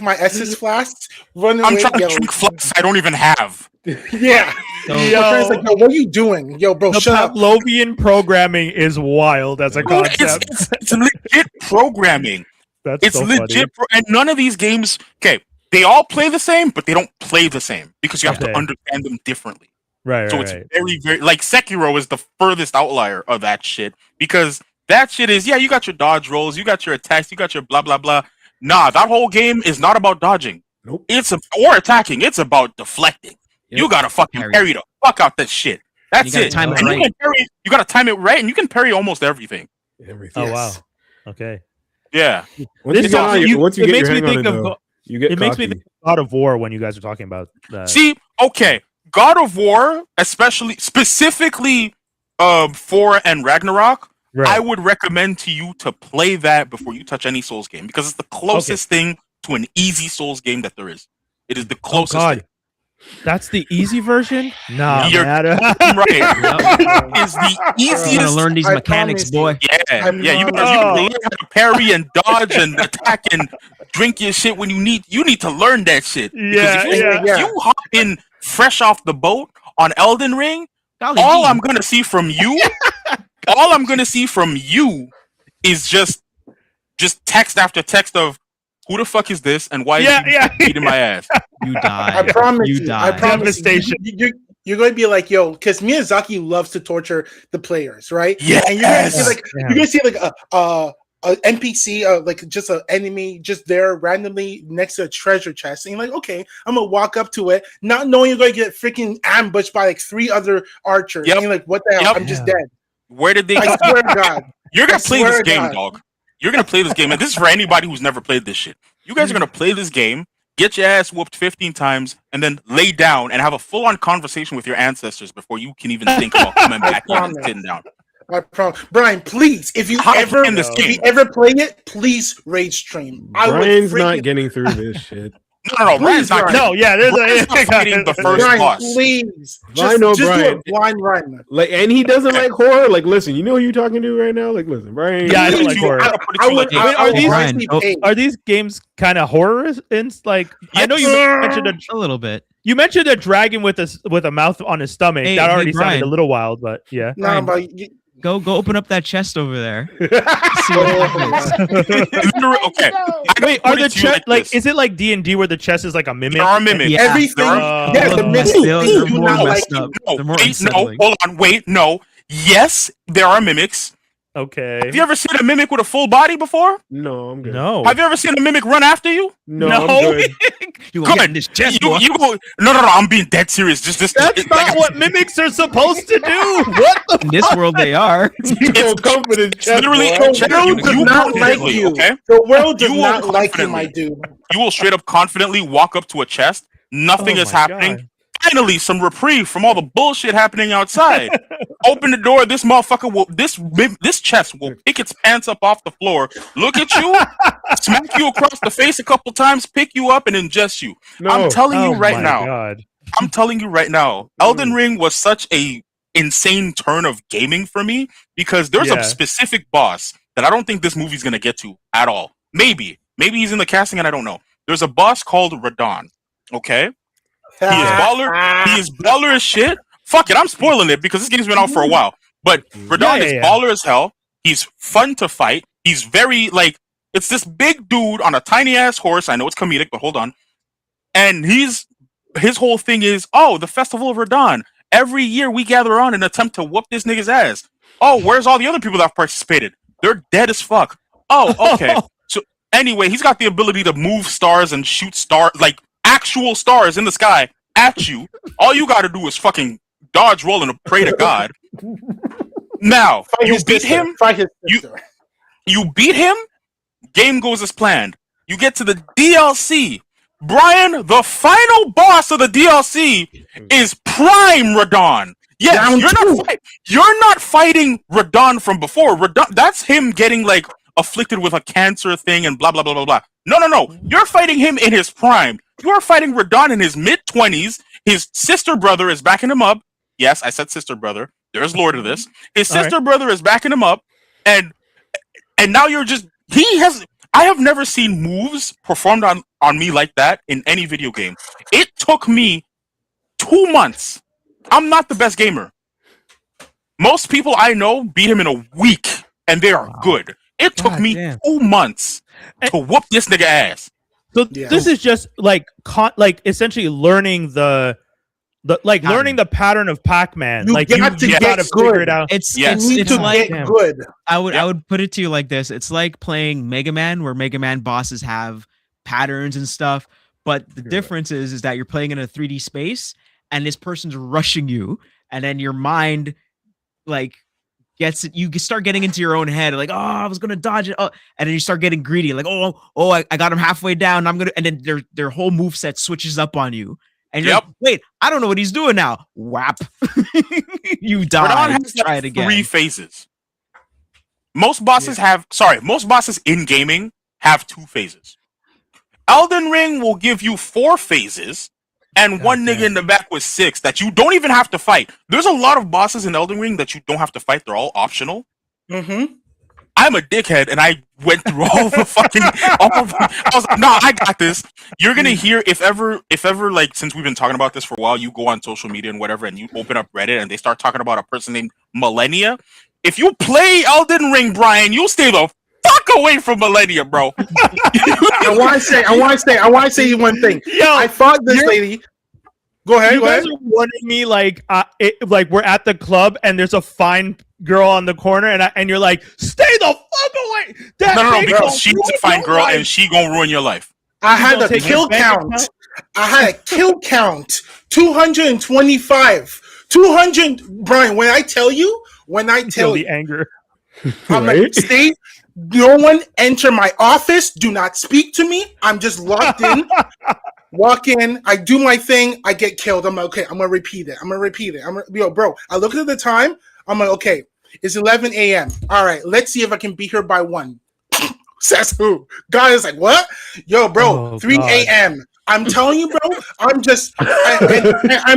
Speaker 2: my Essen's flasks, run away.
Speaker 5: I'm trying to drink flasks I don't even have.
Speaker 2: Yeah. It's like, what are you doing? Yo, bro, shut up.
Speaker 1: Pavlovian programming is wild as a concept.
Speaker 5: It's legit programming.
Speaker 1: It's so
Speaker 5: legit. And none of these games, they all play the same, but they don't play the same because you have to understand them differently.
Speaker 1: Right.
Speaker 5: So it's very, very, like Sekiro is the furthest outlier of that shit because that shit is, you got your dodge rolls, you got your attacks, you got your blah, blah, blah. Nah, that whole game is not about dodging.
Speaker 6: Nope.
Speaker 5: Or attacking. It's about deflecting. Yep. You gotta fucking parry the fuck out that shit. That's it.
Speaker 3: Time it
Speaker 5: right. You gotta time it right, and you can parry almost everything.
Speaker 1: Oh, wow. Okay.
Speaker 5: Yeah.
Speaker 1: It makes me think of God of War when you guys are talking about that.
Speaker 5: See, okay. God of War, specifically 4 and Ragnarok, I would recommend to you to play that before you touch any Souls game because it's the closest thing to an easy Souls game that there is. It is the closest thing.
Speaker 1: That's the easy version? Nah,
Speaker 5: you're right. It is the easiest.
Speaker 3: You gotta learn these mechanics, boy.
Speaker 5: Yeah. You gotta learn how to parry and dodge and attack and drink your shit when you need. You need to learn that shit. If you hop in fresh off the boat on Elden Ring, I'm gonna see from you is just text after text of who the fuck is this and why is he beating my ass?
Speaker 3: You die.
Speaker 2: I promise you.
Speaker 1: I promise
Speaker 2: you're going to be like, yo, because Miyazaki loves to torture the players, right?
Speaker 5: Yeah.
Speaker 2: And you're going to see like a NPC, like just an enemy just there randomly next to a treasure chest. And you're like, okay, I'm going to walk up to it, not knowing you're going to get freaking ambushed by like 3 other archers. And you're like, what the hell? I'm just dead.
Speaker 5: Where did they?
Speaker 2: I swear to God.
Speaker 5: You're going to play this game, dog. You're going to play this game. And this is for anybody who's never played this shit. You guys are going to play this game. get your ass whooped 15 times, and then lay down and have a full-on conversation with your ancestors before you can even think about coming back and sitting down.
Speaker 2: I promise. Brian, please, if you ever play it, please rage stream.
Speaker 6: Brian's not getting through this shit.
Speaker 5: No, Brian's not.
Speaker 1: No, yeah, there's
Speaker 5: fighting the first
Speaker 2: Brian,
Speaker 5: boss.
Speaker 2: Please,
Speaker 6: I know
Speaker 2: just
Speaker 6: Brian.
Speaker 2: do a blind run.
Speaker 6: Like, and he doesn't like horror. Like, listen, you know who you're talking to right now. Like, listen, Brian.
Speaker 1: Yeah, I don't like horror. Are these games kind of horror? Like, I know you mentioned
Speaker 3: a little bit.
Speaker 1: You mentioned a dragon with a mouth on his stomach. That already sounded a little wild, but yeah.
Speaker 2: No, but
Speaker 3: Go open up that chest over there.
Speaker 5: Okay.
Speaker 1: Wait, are the chest like? Is it like D&D where the chest is like a mimic?
Speaker 5: There are mimics.
Speaker 3: Yeah.
Speaker 2: Everything.
Speaker 3: The
Speaker 2: mimics.
Speaker 3: They're more messed up.
Speaker 5: Hold on. Wait, no. Yes, there are mimics.
Speaker 1: Okay.
Speaker 5: Have you ever seen a mimic with a full body before?
Speaker 6: No, I'm good.
Speaker 1: No.
Speaker 5: Have you ever seen a mimic run after you?
Speaker 6: No. I'm good.
Speaker 3: You gonna get in this chest, boy.
Speaker 5: You go. No. I'm being dead serious.
Speaker 1: That's not what mimics are supposed to do. What the?
Speaker 3: In this world, they are.
Speaker 5: It's literally
Speaker 2: the world does not like you.
Speaker 5: Okay?
Speaker 2: The world does not like you, my dude.
Speaker 5: You will straight up confidently walk up to a chest. Nothing is happening.
Speaker 1: God.
Speaker 5: Finally, some reprieve from all the bullshit happening outside. Open the door. This motherfucker will. This chest will pick its pants up off the floor. Look at you, smack you across the face a couple times, pick you up, and ingest you.
Speaker 6: No.
Speaker 5: I'm telling you right now.
Speaker 1: God.
Speaker 5: I'm telling you right now. Elden Ring was such a insane turn of gaming for me because there's a specific boss that I don't think this movie's gonna get to at all. Maybe he's in the casting and I don't know. There's a boss called Radon. Okay. He is baller as shit. Fuck it, I'm spoiling it because this game's been out for a while. But Radon is baller as hell. He's fun to fight. He's very it's this big dude on a tiny ass horse. I know it's comedic, but hold on. And his whole thing is, the Festival of Radon. Every year we gather around and attempt to whoop this nigga's ass. Oh, where's all the other people that have participated? They're dead as fuck. Oh, okay. So anyway, he's got the ability to move stars and shoot actual stars in the sky at you. All you got to do is fucking dodge, roll, and pray to God. Now you beat him. You beat him. Game goes as planned. You get to the DLC. Brian, the final boss of the DLC is Prime Radon. Yes, you're not fighting Radon from before. Radon, that's him getting afflicted with a cancer thing and blah blah blah blah blah. No. You're fighting him in his prime. You are fighting Radon in his mid-20s. His sister brother is backing him up. Yes, I said sister brother. There's lore to this. His sister brother is backing him up, and now you're just I have never seen moves performed on me like that in any video game. It took me 2 months. I'm not the best gamer. Most people I know beat him in a week, and they are good. It took me 2 months to whoop this nigga ass.
Speaker 1: So this is just essentially learning learning the pattern of Pac-Man.
Speaker 2: You gotta figure it out.
Speaker 3: It's
Speaker 2: like good.
Speaker 3: I would put it to you like this. It's like playing Mega Man, where Mega Man bosses have patterns and stuff, but the difference is that you're playing in a 3D space and this person's rushing you, and then your mind gets it. You start getting into your own head, I was gonna dodge it, and then you start getting greedy, I got him halfway down, and then their whole moveset switches up on you, and you're wait, I don't know what he's doing now. Whap. You die. Try it again.
Speaker 5: 3 phases. Most bosses in gaming have 2 phases. Elden Ring will give you 4 phases. And one nigga in the back with 6 that you don't even have to fight. There's a lot of bosses in Elden Ring that you don't have to fight. They're all optional.
Speaker 2: Mm-hmm.
Speaker 5: I'm a dickhead, and I went through all the fucking. I was like, I got this. You're gonna hear if ever, since we've been talking about this for a while, you go on social media and whatever, and you open up Reddit, and they start talking about a person named Millennia. If you play Elden Ring, Brian, you'll stay the fuck away from Millennia, bro.
Speaker 2: I want to say one thing. Yo, I fought this lady. Go ahead.
Speaker 1: You guys are warning me we're at the club and there's a fine girl on the corner and you're like, stay the fuck away.
Speaker 5: No, because she's a fine girl and she gonna ruin your life.
Speaker 2: I had a kill count. 225. 200. Brian, when I tell you,
Speaker 1: the anger.
Speaker 2: I'm like, stay. No one enter my office. Do not speak to me. I'm just locked in. Walk in, I do my thing, I get killed. I'm like, okay, I'm gonna repeat it. Yo, bro, I look at the time. I'm like, okay, it's 11 a.m. All right, let's see if I can beat her by 1. Says who? God is like, what? Yo, bro, 3 a.m. I'm telling you, bro. I'm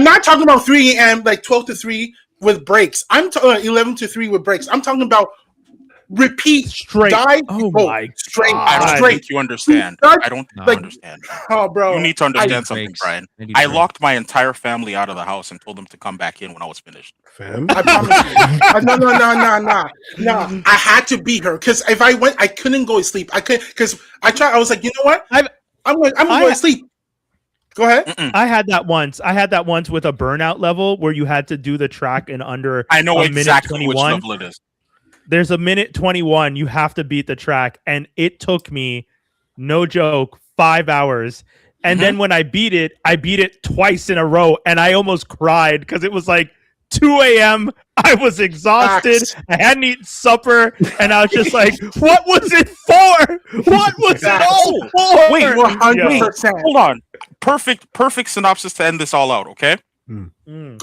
Speaker 2: not talking about 3 a.m. like 12 to 3 with breaks. I'm talking 11 to 3 with breaks. I'm talking about repeat
Speaker 1: straight.
Speaker 2: Die,
Speaker 5: straight. I don't think you understand. I don't understand.
Speaker 2: Oh, bro,
Speaker 5: you need to understand something, Brian. I locked my entire family out of the house and told them to come back in when I was finished.
Speaker 6: Fam?
Speaker 2: I promise you. No. I had to beat her because if I went, I couldn't go to sleep. I couldn't because I tried. I was like, you know what? I'm going to go to sleep. Go ahead.
Speaker 1: I had that once. With a burnout level where you had to do the track in under.
Speaker 5: I know exactly
Speaker 1: minute 21.
Speaker 5: Which level it is.
Speaker 1: There's a minute 21. You have to beat the track, and it took me, no joke, 5 hours. And then when I beat it twice in a row, and I almost cried because it was like 2 a.m. I was exhausted. I hadn't eaten supper, and I was just like, "What was it for? What was it all for?"
Speaker 5: Wait, 100%. Hold on. Perfect synopsis to end this all out. Okay.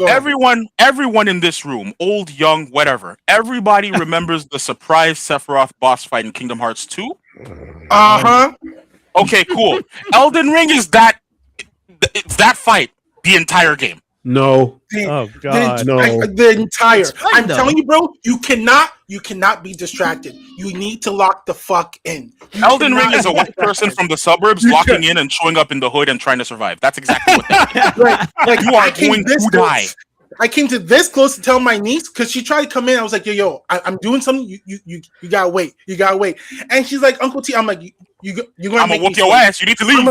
Speaker 5: Everyone in this room, old, young, whatever, everybody remembers the surprise Sephiroth boss fight in Kingdom Hearts 2? Okay, cool. Elden Ring is that fight the entire game.
Speaker 6: No.
Speaker 1: Oh god.
Speaker 2: The entire. I'm telling you, bro, you cannot be distracted. You need to lock the fuck in.
Speaker 5: Elden Ring is a white person from the suburbs locking in and showing up in the hood and trying to survive. That's exactly what that is.
Speaker 2: Like
Speaker 5: you are going to die.
Speaker 2: I came to this close to tell my niece because she tried to come in. I was like, yo, I'm doing something. You gotta wait. And she's like, Uncle T. I'm like, you're gonna.
Speaker 5: I'm gonna whoop your ass. You need to leave.
Speaker 2: I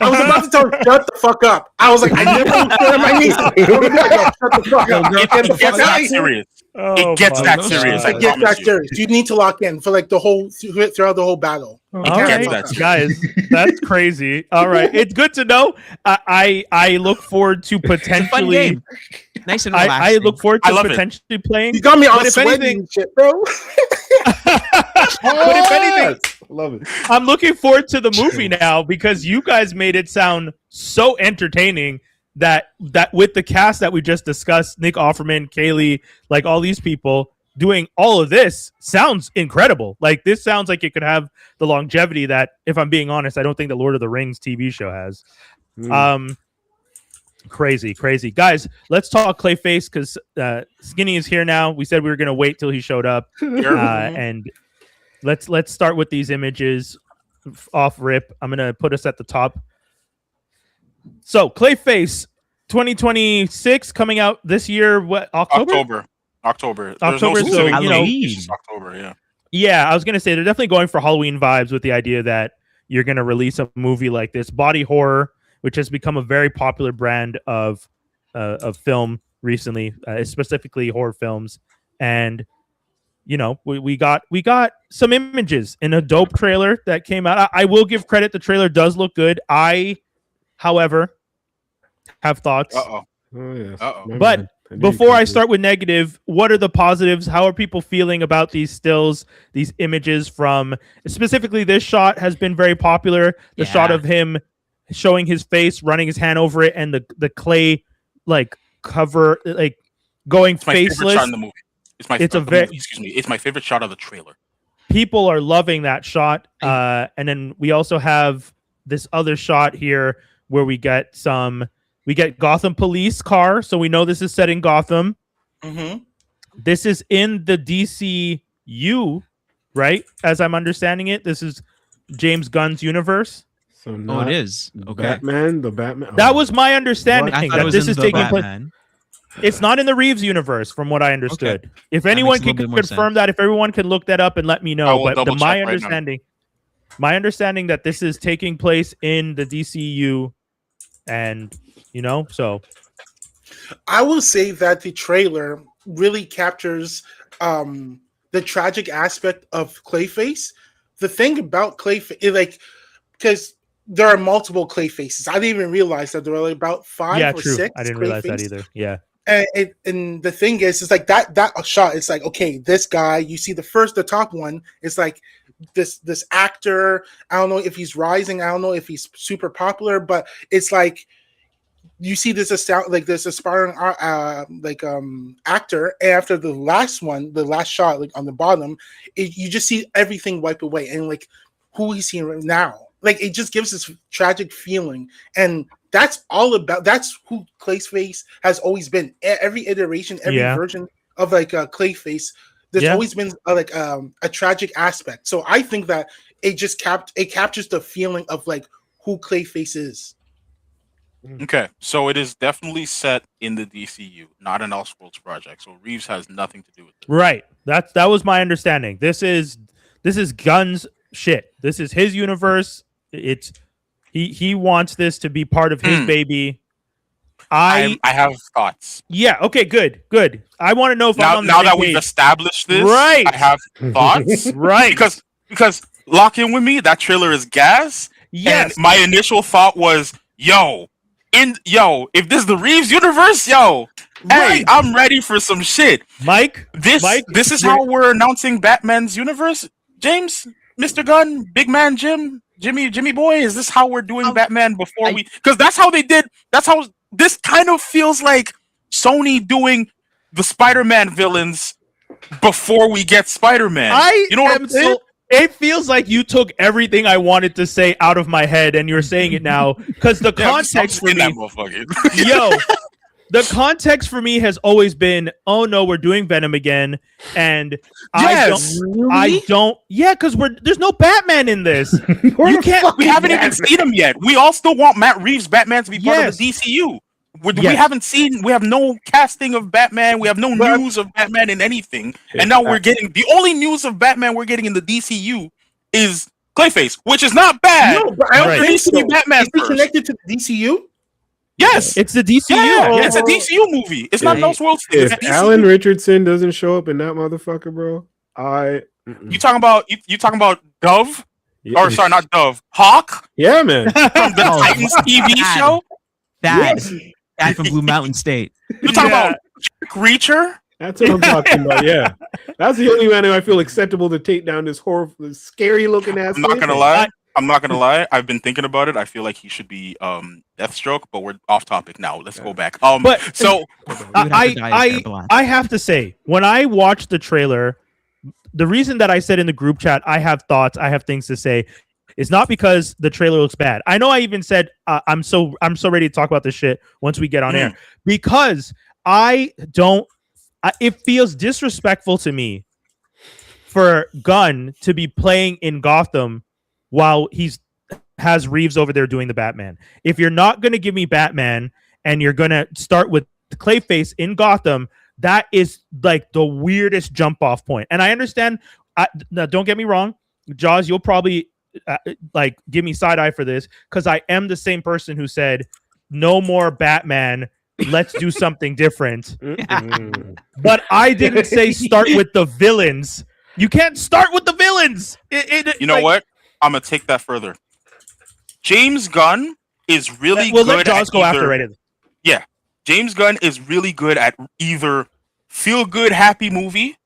Speaker 2: was about to tell her, shut the fuck up. I was like, I never understood my niece. Shut the fuck up.
Speaker 5: It gets that serious. It gets that serious.
Speaker 2: It gets that serious. You need to lock in for like throughout the whole battle.
Speaker 1: All right, guys, that's crazy. All right, it's good to know. I look forward to potentially.
Speaker 3: Nice and relaxing.
Speaker 1: I look forward to potentially playing.
Speaker 2: You got me on sweating shit, bro.
Speaker 1: But if anything,
Speaker 6: love it.
Speaker 1: I'm looking forward to the movie now because you guys made it sound so entertaining that with the cast that we just discussed, Nick Offerman, Kaylee, like all these people doing all of this sounds incredible. Like this sounds like it could have the longevity that, if I'm being honest, I don't think the Lord of the Rings TV show has. Crazy guys. Let's talk Clayface because Skinny is here now. We said we were going to wait till he showed up. And let's start with these images off rip. I'm going to put us at the top. So Clayface 2026 coming out this year. What, October.
Speaker 5: October.
Speaker 1: So
Speaker 5: October.
Speaker 1: Yeah, I was going to say they're definitely going for Halloween vibes with the idea that you're going to release a movie like this, body horror, which has become a very popular brand of film recently, specifically horror films. And you know, we got some images in a dope trailer that came out. I will give credit; the trailer does look good. I, however, have thoughts. But before I start with negative, what are the positives? How are people feeling about these stills, these images from specifically this shot has been very popular. The shot of him showing his face, running his hand over it, and the clay like cover, like going faceless.
Speaker 5: Shot in the movie. It's my favorite shot of the trailer.
Speaker 1: People are loving that shot. And then we also have this other shot here where we get Gotham police car. So we know this is set in Gotham. This is in the DCU, right? As I'm understanding it, this is James Gunn's universe.
Speaker 6: So
Speaker 3: it is. Okay.
Speaker 6: Batman, the Batman.
Speaker 1: That was my understanding. That this is taking place. It's not in the Reeves universe, from what I understood. Okay. If anyone can confirm that, if everyone can look that up and let me know. But my understanding that this is taking place in the DCU, and you know, so
Speaker 2: I will say that the trailer really captures the tragic aspect of Clayface. The thing about Clayface, like, because there are multiple Clayfaces. I didn't even realize that there were like about 5 or 6.
Speaker 1: I didn't realize that either. Yeah.
Speaker 2: And the thing is, it's like that shot. It's like, okay, this guy. You see the top one. It's like this actor. I don't know if he's rising. I don't know if he's super popular, but it's like you see this aspiring actor, and after the last shot, like on the bottom, you just see everything wipe away, and like who he's seeing right now, like it just gives this tragic feeling, and that's who Clayface has always been. Every iteration, every version of like Clayface, there's always been a tragic aspect. So I think that it just captures the feeling of like who Clayface is.
Speaker 5: Okay, so it is definitely set in the DCU, not an Elseworlds project. So Reeves has nothing to do with it.
Speaker 1: Right. That was my understanding. This is Gunn's shit. This is his universe. He wants this to be part of his baby. I
Speaker 5: have thoughts.
Speaker 1: Yeah. Okay. Good. I want to know if
Speaker 5: now that we've established this,
Speaker 1: right?
Speaker 5: I have thoughts,
Speaker 1: right?
Speaker 5: Because lock in with me. That trailer is gas.
Speaker 1: Yes.
Speaker 5: And my initial thought was, if this is the Reeves universe, hey, I'm ready for some shit.
Speaker 1: Mike,
Speaker 5: this is how we're announcing Batman's universe, James, Mr. Gunn, Big Man Jimmy Boy. Is this how we're doing Batman before because that's how they did. That's how this kind of feels like Sony doing the Spider-Man villains before we get Spider-Man.
Speaker 1: It feels like you took everything I wanted to say out of my head and you're saying it now because the context for me, the context for me has always been, oh no, we're doing Venom again, and I don't, because there's no Batman in this.
Speaker 5: We haven't even seen him yet. We all still want Matt Reeves' Batman to be part of the DCU. We have no casting of Batman. We have no news of Batman in anything. And now we're getting the only news of Batman we're getting in the DCU is Clayface, which is not bad.
Speaker 2: No, but I don't think so. Batman is connected to the DCU?
Speaker 5: Yes.
Speaker 1: It's the DCU.
Speaker 5: Yeah, it's a DCU movie. It's not an Elseworlds thing.
Speaker 6: If Alan Richardson doesn't show up in that motherfucker, bro,
Speaker 5: You talking about Dove? Yeah. Or sorry, not Dove. Hawk?
Speaker 6: Yeah, man.
Speaker 5: From the Titans TV show?
Speaker 3: That from Blue Mountain State.
Speaker 5: You talking about Reacher?
Speaker 6: That's what I'm talking about. Yeah, that's the only man who I feel acceptable to take down this scary looking ass.
Speaker 5: I'm not gonna lie. I've been thinking about it. I feel like he should be Deathstroke, but we're off topic now. Let's go back.
Speaker 1: I have to say, when I watched the trailer, the reason that I said in the group chat I have thoughts, I have things to say, it's not because the trailer looks bad. I know I even said I'm so ready to talk about this shit once we get on air because it feels disrespectful to me for Gunn to be playing in Gotham while has Reeves over there doing the Batman. If you're not going to give me Batman and you're going to start with Clayface in Gotham, that is like the weirdest jump off point. And I understand. Now, don't get me wrong, Jaws, you'll probably give me side eye for this because I am the same person who said no more Batman, let's do something different. But I didn't say start with the villains. You can't start with the villains.
Speaker 5: You know what, I'm gonna take that further. James Gunn is really good
Speaker 1: let Jaws go after right.
Speaker 5: James Gunn is really good at either feel good happy movie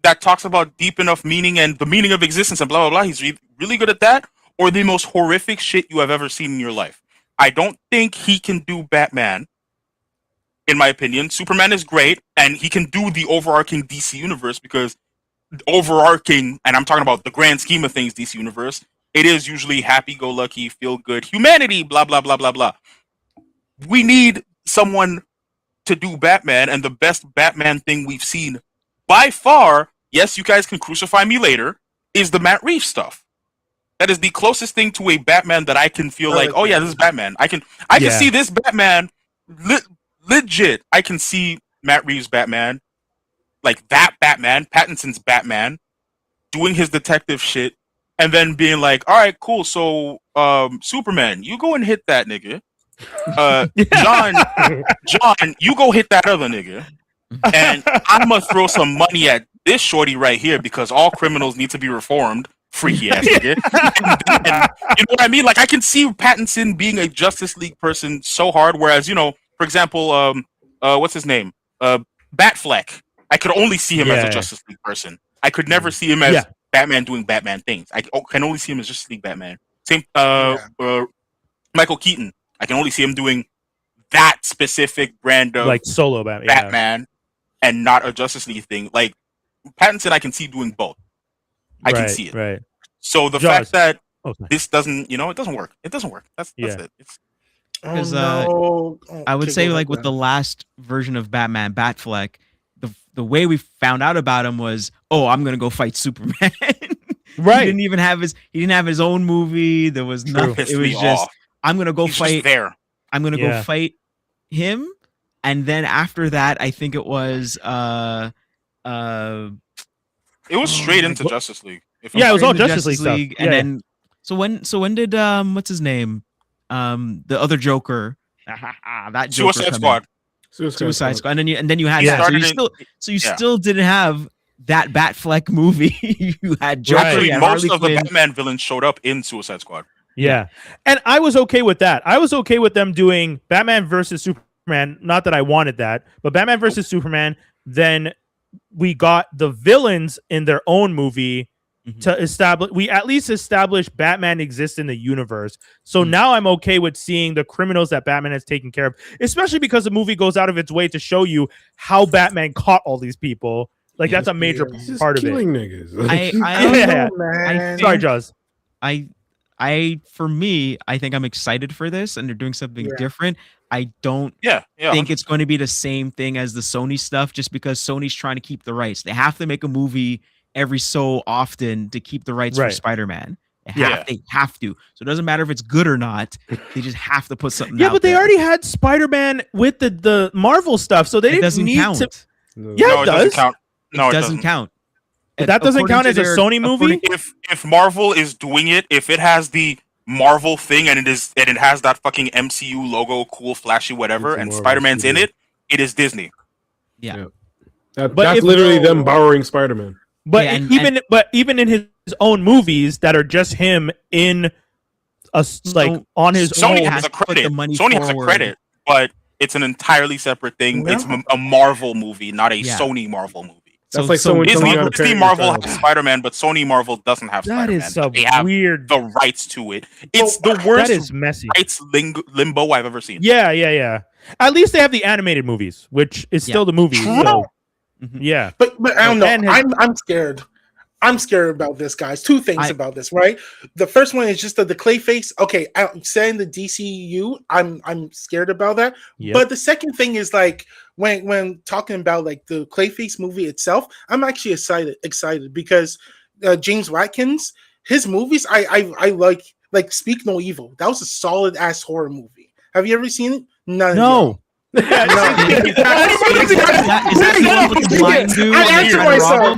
Speaker 5: that talks about deep enough meaning and the meaning of existence and blah, blah, blah. He's really good at that, or the most horrific shit you have ever seen in your life. I don't think he can do Batman, in my opinion. Superman is great, and he can do the overarching DC universe because overarching, and I'm talking about the grand scheme of things, DC universe, it is usually happy-go-lucky, feel-good, humanity, blah, blah, blah, blah, blah. We need someone to do Batman, and the best Batman thing we've seen by far, yes, you guys can crucify me later, is the Matt Reeves stuff. That is the closest thing to a Batman that I can feel like, oh yeah, this is Batman. I can see this Batman legit. I can see Matt Reeves' Batman, like that Batman, Pattinson's Batman, doing his detective shit, and then being like, all right, cool. So Superman, you go and hit that nigga. John, you go hit that other nigga. And I'm gonna throw some money at this shorty right here because all criminals need to be reformed. Freaky ass nigga. And you know what I mean? Like I can see Pattinson being a Justice League person so hard, whereas for example, what's his name? Batfleck. I could only see him as a Justice League person. I could never see him as Batman doing Batman things. I can only see him as just League Batman. Same, Michael Keaton. I can only see him doing that specific brand of
Speaker 1: like solo
Speaker 5: Batman and not a Justice League thing. Like Pattinson, I can see doing both. I can see it.
Speaker 1: Right.
Speaker 5: So the fact that this doesn't, it doesn't work. It doesn't work. That's it.
Speaker 3: Because I would say like with the last version of Batman, Batfleck, the way we found out about him was, I'm gonna go fight Superman.
Speaker 1: Right.
Speaker 3: He didn't have his own movie. There was nothing. It was just I'm gonna go fight there. I'm gonna go fight him. And then after that, I think it was
Speaker 5: it was straight into Justice League.
Speaker 1: It was all Justice League stuff.
Speaker 3: And then so when did what's his name? The other Joker. That Joker
Speaker 5: Suicide Squad.
Speaker 3: Suicide Squad. And then you had that. So you still didn't have that Batfleck movie. You had Joker.
Speaker 5: Actually, most of the Batman villains showed up in Suicide Squad.
Speaker 1: Yeah. And I was okay with that. I was okay with them doing Batman versus Superman. Not that I wanted that, but Batman versus Superman. Then we got the villains in their own movie to establish. We at least established Batman exists in the universe. So now I'm okay with seeing the criminals that Batman has taken care of, especially because the movie goes out of its way to show you how Batman caught all these people. Like that's a major part of it.
Speaker 6: Niggas.
Speaker 1: Sorry, Jaws.
Speaker 3: For me, I think I'm excited for this, and they're doing something different. I don't think it's going to be the same thing as the Sony stuff, just because Sony's trying to keep the rights. They have to make a movie every so often to keep the rights for Spider-Man. They have to. So it doesn't matter if it's good or not. They just have to put something out.
Speaker 1: Yeah, but they already had Spider-Man with the Marvel stuff, so they didn't need to. Yeah, it does.
Speaker 3: No, it doesn't count.
Speaker 1: That doesn't count as a Sony movie.
Speaker 5: If Marvel is doing it, if it has the Marvel thing and it has that fucking MCU logo, cool, flashy, whatever, and Spider-Man's in it, it is Disney.
Speaker 3: Yeah.
Speaker 6: That's literally them borrowing Spider-Man.
Speaker 1: But even in his own movies that are just him in on his
Speaker 5: Sony
Speaker 1: own,
Speaker 5: has a credit. Sony has a credit, but it's an entirely separate thing. It's a Marvel movie, not a Sony Marvel movie.
Speaker 6: That's like someone
Speaker 5: Disney Marvel has Spider-Man, but Sony Marvel doesn't have Spider-Man.
Speaker 1: That is so
Speaker 5: they have
Speaker 1: weird.
Speaker 5: The rights to it. It's the worst
Speaker 1: that is messy.
Speaker 5: rights limbo I've ever seen.
Speaker 1: Yeah. At least they have the animated movies, which is still the movie. So, yeah.
Speaker 2: But I don't know. I'm scared. I'm scared about this, guys. Two things about this, right? The first one is just the Clayface. Okay, saying the DCU, I'm scared about that. Yep. But the second thing is like when talking about like the Clayface movie itself, I'm actually excited because James Watkins, his movies, I like Speak No Evil. That was a solid ass horror movie. Have you ever seen it?
Speaker 1: No.
Speaker 3: Is that the one with the blind dude?
Speaker 2: I answered myself.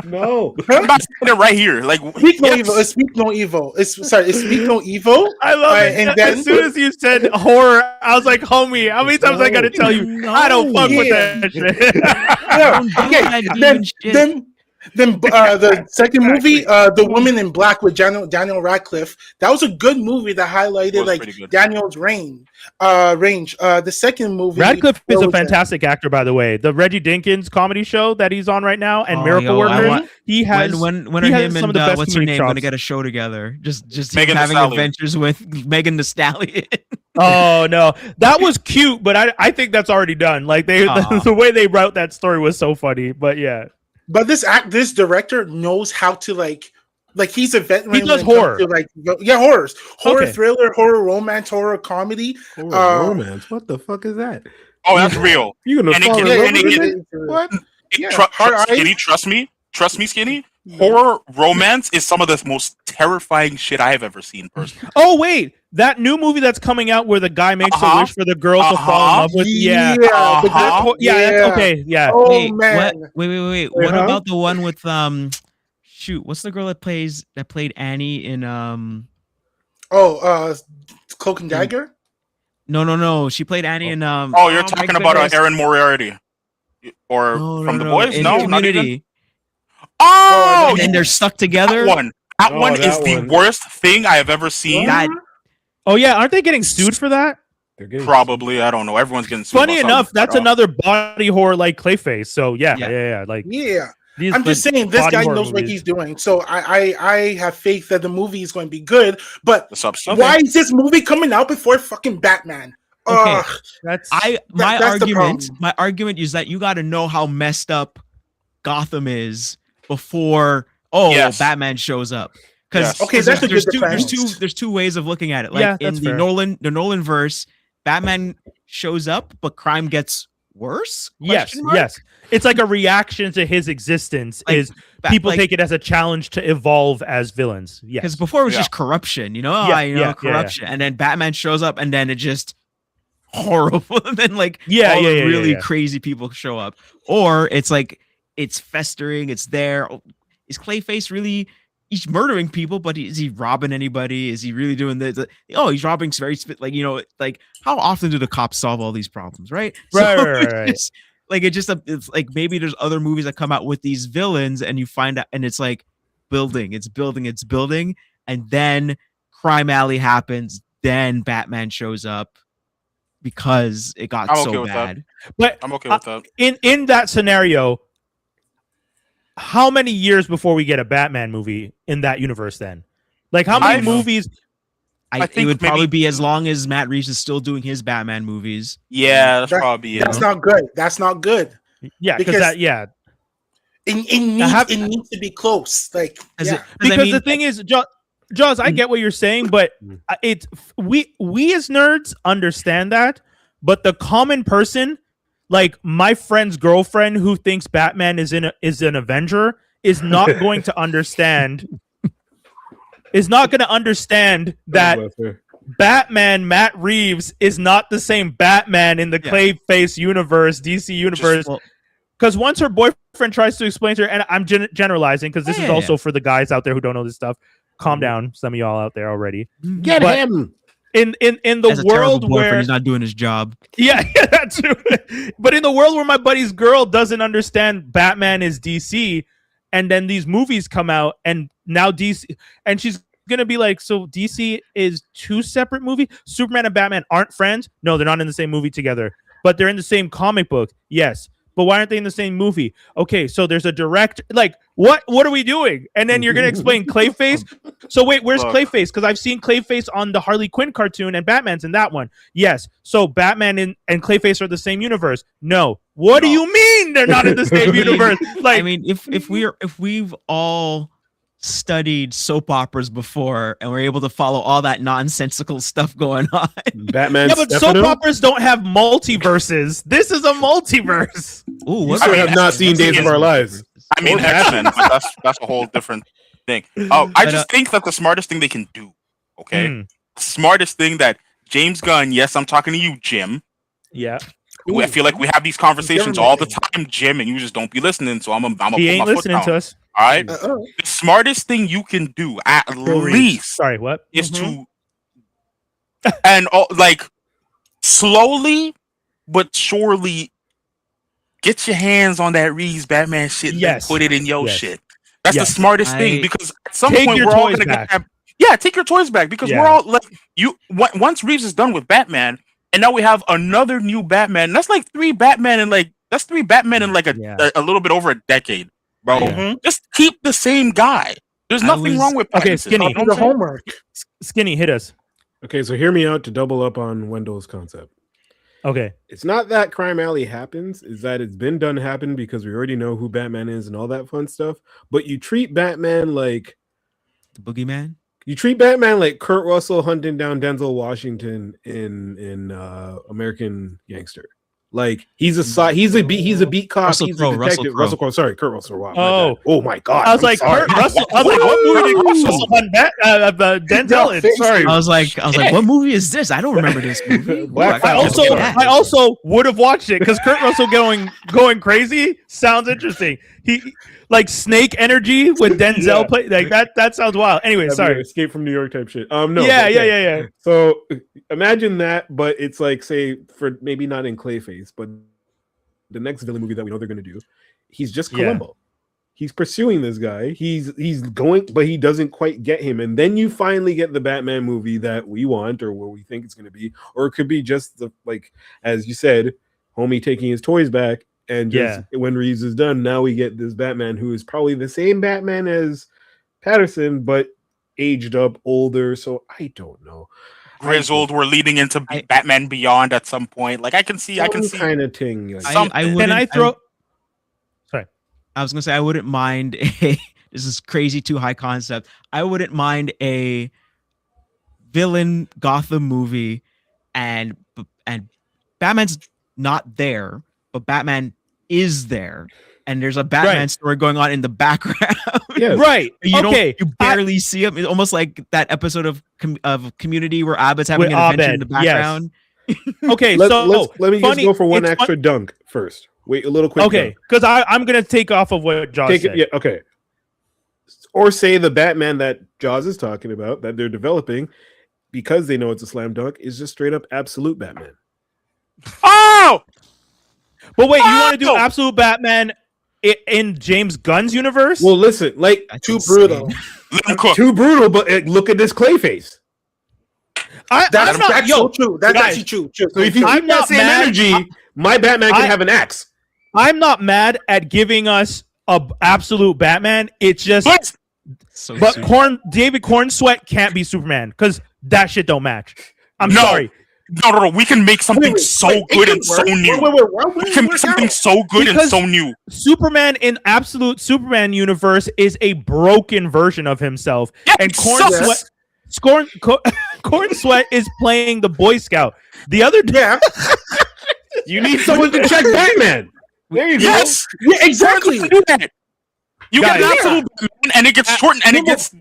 Speaker 5: No, I'm about to put it right here. Like
Speaker 2: Speak No Evil. It's Speak No Evil. It's Speak No Evil.
Speaker 1: I love it. And then, as soon as you said horror, I was like, homie, how many times I gotta tell you I don't fuck with that shit.
Speaker 2: Then the second movie, The Woman in Black with Daniel Radcliffe, that was a good movie that highlighted like Daniel's range. The second movie,
Speaker 1: Radcliffe is a fantastic actor, by the way. The Reggie Dinkins comedy show that he's on right now, and Miracle Workers. He has
Speaker 3: when are him and what's her name going to get a show together? Just having adventures with Megan Thee Stallion.
Speaker 1: Oh no, that was cute, but I think that's already done. Like the way they wrote that story was so funny. But yeah.
Speaker 2: But this director knows how to like he's a veteran.
Speaker 1: He does horror,
Speaker 2: horror, thriller, horror, romance, horror, comedy.
Speaker 6: Romance? What the fuck is that?
Speaker 5: Oh, that's real.
Speaker 6: You gonna
Speaker 5: what? Skinny, trust me, Skinny. Horror romance is some of the most terrifying shit I have ever seen personally.
Speaker 1: Oh wait, that new movie that's coming out where the guy makes a wish for the girl to fall in love with. That's okay. Yeah.
Speaker 2: Oh
Speaker 3: wait,
Speaker 2: man.
Speaker 3: Wait. What about the one with what's the girl that played Annie in
Speaker 2: Cloak and Dagger?
Speaker 3: No. She played Annie in
Speaker 5: you're talking about Erin Moriarty or from The Boys? No,
Speaker 3: Community.
Speaker 5: And
Speaker 3: they're stuck together.
Speaker 5: That one is the worst thing I have ever seen.
Speaker 1: Aren't they getting sued for that?
Speaker 5: Probably, I don't know. Everyone's getting sued.
Speaker 1: Funny enough, that's another body horror like Clayface. So yeah.
Speaker 2: I'm just saying this guy knows what he's doing. So I have faith that the movie is going to be good. But why is this movie coming out before fucking Batman?
Speaker 3: Okay, my argument is that you got to know how messed up Gotham is before Batman shows up. Because there's two ways of looking at it. Like in the Nolan verse, Batman shows up, but crime gets worse.
Speaker 1: Yes. It's like a reaction to his existence. Like, people take it as a challenge to evolve as villains. Yes,
Speaker 3: because before it was just corruption. Corruption, and then Batman shows up, and then it just horrible. And then really crazy people show up, or it's like it's festering. It's there. Is Clayface really? He's murdering people, but is he robbing anybody? Is he really doing this? He's robbing like how often do the cops solve all these problems, right?
Speaker 1: Right.
Speaker 3: It's like maybe there's other movies that come out with these villains, and you find out, and it's like it's building, and then Crime Alley happens, then Batman shows up because it got so bad.
Speaker 1: But
Speaker 5: I'm okay with that.
Speaker 1: In that scenario, how many years before we get a Batman movie in that universe then? Like how many movies?
Speaker 3: I think it would probably be as long as Matt Reeves is still doing his Batman movies.
Speaker 5: Yeah, that's probably it.
Speaker 2: That's not good. That's not good.
Speaker 1: Yeah, because
Speaker 2: it needs to be close. Like
Speaker 1: because the thing is, Jaws, I get what you're saying, but it's we as nerds understand that, but the common person, like my friend's girlfriend who thinks Batman is an Avenger, is not going to understand. Is not going to understand that Batman Matt Reeves is not the same Batman in the Clayface universe, DC universe. Because once her boyfriend tries to explain to her, and I'm generalizing because this is also for the guys out there who don't know this stuff. Calm down, some of y'all out there already.
Speaker 6: Get him.
Speaker 1: In the world where
Speaker 3: he's not doing his job.
Speaker 1: Yeah, that's true. But in the world where my buddy's girl doesn't understand Batman is DC, and then these movies come out, and now DC, and she's gonna be like, so DC is two separate movies? Superman and Batman aren't friends? No, they're not in the same movie together, but they're in the same comic book. Yes. But why aren't they in the same movie? Okay, so there's a direct, like, what are we doing? And then you're going to explain Clayface? So wait, where's Clayface? Because I've seen Clayface on the Harley Quinn cartoon, and Batman's in that one. Yes, so Batman and Clayface are the same universe. No. What do you mean they're not in the same universe? Like,
Speaker 3: I mean, if we've all studied soap operas before and we're able to follow all that nonsensical stuff going on.
Speaker 6: Batman.
Speaker 1: Yeah, but soap operas don't have multiverses. This is a multiverse.
Speaker 3: Ooh,
Speaker 6: we have not seen Days of Our Lives.
Speaker 5: I mean, X-Men, but that's a whole different thing. I just think that the smartest thing they can do, okay? Smartest thing that James Gunn, yes, I'm talking to you, Jim.
Speaker 1: Yeah.
Speaker 5: I feel like we have these conversations all the time, Jim, and you just don't be listening. So I'm a
Speaker 1: he ain't listening to us.
Speaker 5: All right. The smartest thing you can do, at least, is to and slowly but surely get your hands on that Reeves Batman shit and put it in your shit. That's the smartest thing, because at some point we're all gonna take your toys back, because we're all like once Reeves is done with Batman, and now we have another new Batman. That's like three Batman in like a little bit over a decade. Bro, just keep the same guy. There's nothing wrong with
Speaker 1: Pattinson. Skinny.
Speaker 2: The homework.
Speaker 1: Skinny, hit us.
Speaker 6: Okay, so hear me out to double up on Wendell's concept.
Speaker 1: Okay.
Speaker 6: It's not that Crime Alley happens, is that it's been done happen because we already know who Batman is and all that fun stuff. But you treat Batman like
Speaker 3: the boogeyman.
Speaker 6: You treat Batman like Kurt Russell hunting down Denzel Washington in American Gangster. Like he's a beat cop.
Speaker 3: Russell
Speaker 6: he's
Speaker 3: Crowe,
Speaker 6: a detective.
Speaker 3: Russell
Speaker 6: Crowe. Sorry, Kurt Russell. Wow,
Speaker 1: oh
Speaker 6: my God!
Speaker 1: I was like, Kurt Russell. I was like, what movie did Russell Denzel?
Speaker 3: Sorry, I was like, what movie is this? I don't remember this movie.
Speaker 1: I also would have watched it because Kurt Russell going crazy sounds interesting. He like Snake Energy with Denzel play like that sounds wild. Anyway, sorry.
Speaker 6: Escape from New York type shit.
Speaker 1: Yeah.
Speaker 6: So imagine that, but it's like, say, for maybe not in Clayface, but the next villain movie that we know they're going to do, he's just Columbo. He's pursuing this guy. He's going, but he doesn't quite get him. And then you finally get the Batman movie that we want, or what we think it's going to be, or it could be just the, like, as you said, homie taking his toys back And just when Reeves is done, now we get this Batman who is probably the same Batman as Patterson, but aged up, older. So I don't know.
Speaker 5: Grizzled. We're leading into Batman Beyond at some point. Like I can see
Speaker 6: kind of thing. Like,
Speaker 3: Sorry, I was gonna say I wouldn't mind a. This is crazy, too high concept. I wouldn't mind a villain Gotham movie, and Batman's not there, but Batman is there, and there's a Batman story going on in the background.
Speaker 1: Right.
Speaker 3: You barely see him. It's almost like that episode of Community where Abbott's having an adventure in the background.
Speaker 1: Yes. Okay,
Speaker 6: let me just go for one extra dunk first. Wait, a little quick.
Speaker 1: Okay, because I'm gonna take off of what Josh said.
Speaker 6: Yeah, okay. Or say the Batman that Jaws is talking about that they're developing, because they know it's a slam dunk, is just straight up absolute Batman.
Speaker 5: Oh!
Speaker 1: But wait, you want to do absolute Batman in James Gunn's universe?
Speaker 6: Well, listen, like
Speaker 2: too brutal.
Speaker 6: Too brutal, but look at this Clayface.
Speaker 2: That's so true. That's actually true.
Speaker 6: So if you keep that same energy, my Batman can have an axe.
Speaker 1: I'm not mad at giving us a absolute Batman. It's just David Cornsweat can't be Superman because that shit don't match. I'm sorry.
Speaker 5: No. We can make something good and so new. We can make something so good and so new.
Speaker 1: Superman in absolute Superman universe is a broken version of himself, and Cornsweat is playing the Boy Scout. The other day,
Speaker 6: you need someone to check Batman. There you go.
Speaker 5: Yes,
Speaker 2: exactly.
Speaker 5: You get an absolute Batman, and it gets shortened, and it gets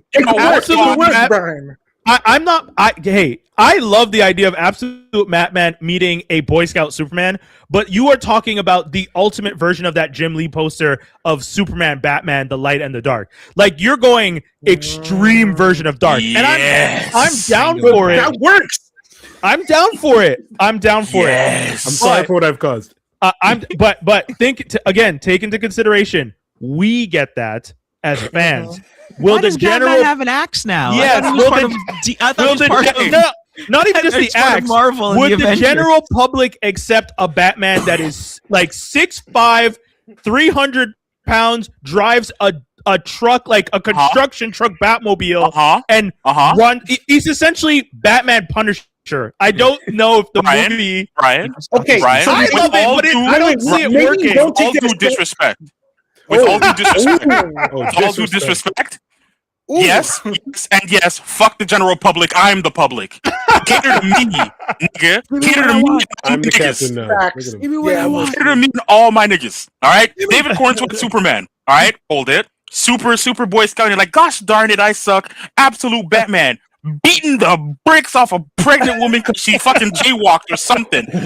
Speaker 1: I'm not. I love the idea of absolute Batman meeting a Boy Scout Superman, but you are talking about the ultimate version of that Jim Lee poster of Superman, Batman, the light and the dark. Like you're going extreme version of dark, and I'm down for it.
Speaker 2: That works.
Speaker 1: I'm down for it. I'm
Speaker 6: sorry for what I've caused.
Speaker 1: But take into consideration, we get that as fans.
Speaker 3: Will the general Batman have an axe now?
Speaker 1: Yes. Not even just the axe.
Speaker 3: Marvel
Speaker 1: would the general public accept a Batman that is like 6'5", 300 pounds, drives a truck like a construction truck Batmobile, and run? He's essentially Batman Punisher. I don't know if the movie.
Speaker 5: Brian.
Speaker 2: Okay,
Speaker 5: Brian.
Speaker 1: I love it, but I don't see it working.
Speaker 5: With all due disrespect. With all due disrespect. Yes, and yes, fuck the general public. I'm the public. Cater to me, nigga. Cater to me.
Speaker 6: I'm the captain now.
Speaker 5: Cater to me and all my niggas. All right? David Cornsweat Superman. All right? Hold it. Super Boy Scout. You're like, gosh darn it, I suck. Absolute Batman. Beating the bricks off a pregnant woman because she fucking jaywalked or something. Put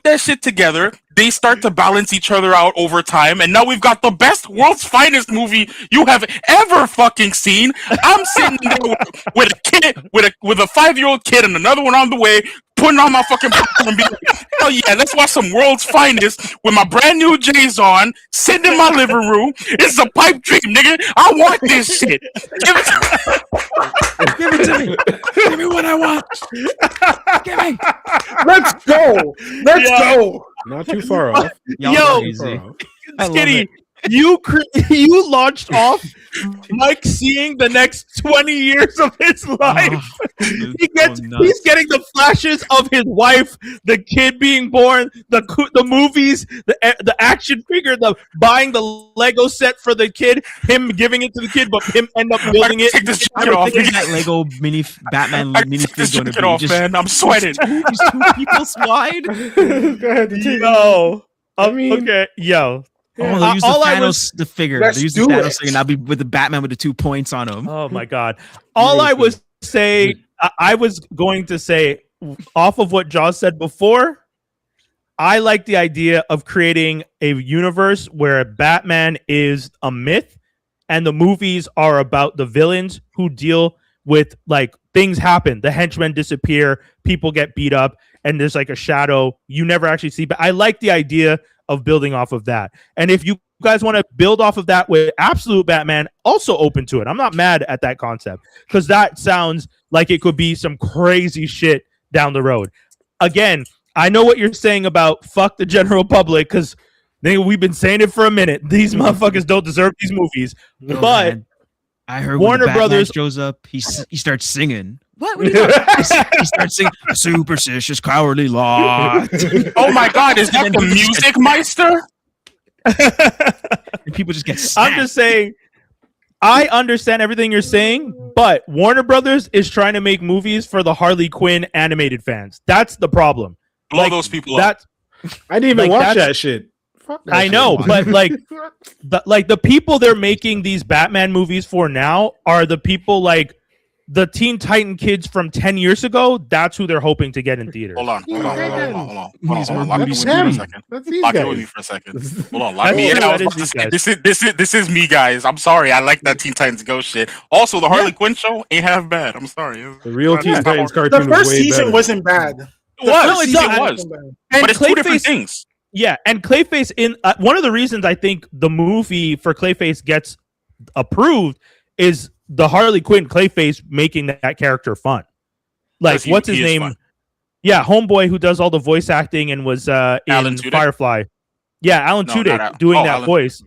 Speaker 5: that shit together. They start to balance each other out over time, and now we've got the best, world's finest movie you have ever fucking seen. I'm sitting there with a kid, with a 5-year-old kid, and another one on the way, putting on my fucking popcorn and being like, hell yeah, let's watch some world's finest with my brand new J's on, sitting in my living room. It's a pipe dream, nigga. I want this shit. Give it to me. Give me what I want. Give me.
Speaker 2: Let's go. Let's go.
Speaker 6: Not too far off.
Speaker 1: Skinny, you launched off Mike seeing the next 20 years of his life. He's getting the flashes of his wife, the kid being born, the movies, the action figure, the buying the Lego set for the kid, him giving it to the kid, but him end up building it.
Speaker 5: Take this jacket off.
Speaker 3: That Lego Batman minifigure going to be
Speaker 5: off, man. I'm sweating.
Speaker 3: These two people slide.
Speaker 6: Go ahead.
Speaker 1: Yo. Okay. Yo.
Speaker 3: They'll use the figure. They'll use the Thanos figure, and I'll be with the Batman with the 2 points on him.
Speaker 1: Oh my god! I was going to say, off of what Jaws said before, I like the idea of creating a universe where Batman is a myth, and the movies are about the villains who deal with like things happen. The henchmen disappear, people get beat up, and there's like a shadow you never actually see. But I like the idea of building off of that. And if you guys want to build off of that with absolute Batman, also open to it. I'm not mad at that concept because that sounds like it could be some crazy shit down the road. Again, I know what you're saying about fuck the general public because we've been saying it for a minute. These motherfuckers don't deserve these movies.
Speaker 3: No,
Speaker 1: but
Speaker 3: man. I heard
Speaker 1: Warner
Speaker 3: when the Batman
Speaker 1: Brothers
Speaker 3: shows up, he starts singing. What are you talking? He starts singing "Superstitious Cowardly Lot."
Speaker 5: Oh my God, is that the Music Meister?
Speaker 3: And people just get snapped.
Speaker 1: I'm just saying, I understand everything you're saying, but Warner Brothers is trying to make movies for the Harley Quinn animated fans. That's the problem.
Speaker 5: Blow those people up.
Speaker 6: I didn't even watch that shit.
Speaker 1: I know, but the people they're making these Batman movies for now are the people like the Teen Titan kids from 10 years ago. That's who they're hoping to get in theaters.
Speaker 5: Hold on. Lock it with me for a second. Hold on. Lock me in. This is me, guys. I'm sorry. I like that Teen Titans Go shit. Also, the Harley Quinn show ain't half bad. I'm sorry.
Speaker 6: The real Teen Titans cartoon.
Speaker 2: The first season
Speaker 6: better.
Speaker 2: wasn't bad.
Speaker 5: It was. But it's two different things.
Speaker 1: Yeah, and Clayface in one of the reasons I think the movie for Clayface gets approved is the Harley Quinn Clayface making that character fun. Like, what's his name? Fun. Yeah, homeboy who does all the voice acting and was in Firefly. Yeah, Alan Tudyk doing that voice.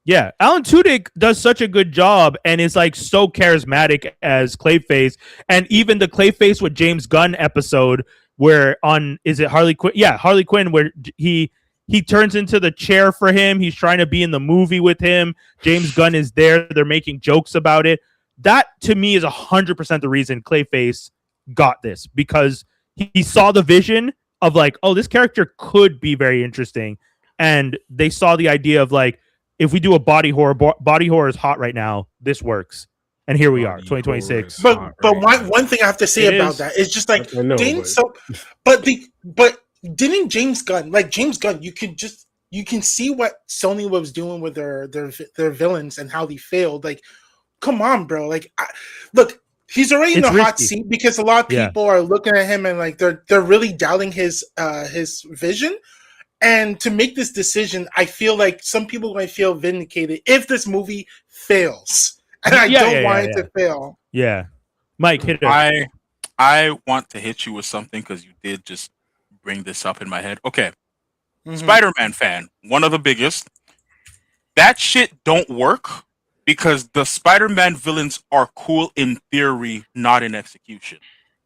Speaker 1: Yeah, Alan Tudyk does such a good job and is like so charismatic as Clayface, and even the Clayface with James Gunn episode. Where is it Harley Quinn? Yeah, Harley Quinn, where he turns into the chair for him. He's trying to be in the movie with him. James Gunn is there. They're making jokes about it. That, to me, is 100% the reason Clayface got this. Because he saw the vision of like, oh, this character could be very interesting. And they saw the idea of like, if we do a body horror is hot right now. This works. And here we are, 2026.
Speaker 2: But one thing I have to say about that is just like didn't James Gunn, you can see what Sony was doing with their villains and how they failed. Like, come on, bro. Like, look, he's already in the hot seat because a lot of people are looking at him and like they're really doubting his vision. And to make this decision, I feel like some people might feel vindicated if this movie fails. And I don't want it to fail.
Speaker 1: Yeah. Mike, hit it.
Speaker 5: I want to hit you with something because you did just bring this up in my head. Okay. Spider-Man fan, one of the biggest. That shit don't work because the Spider-Man villains are cool in theory, not in execution.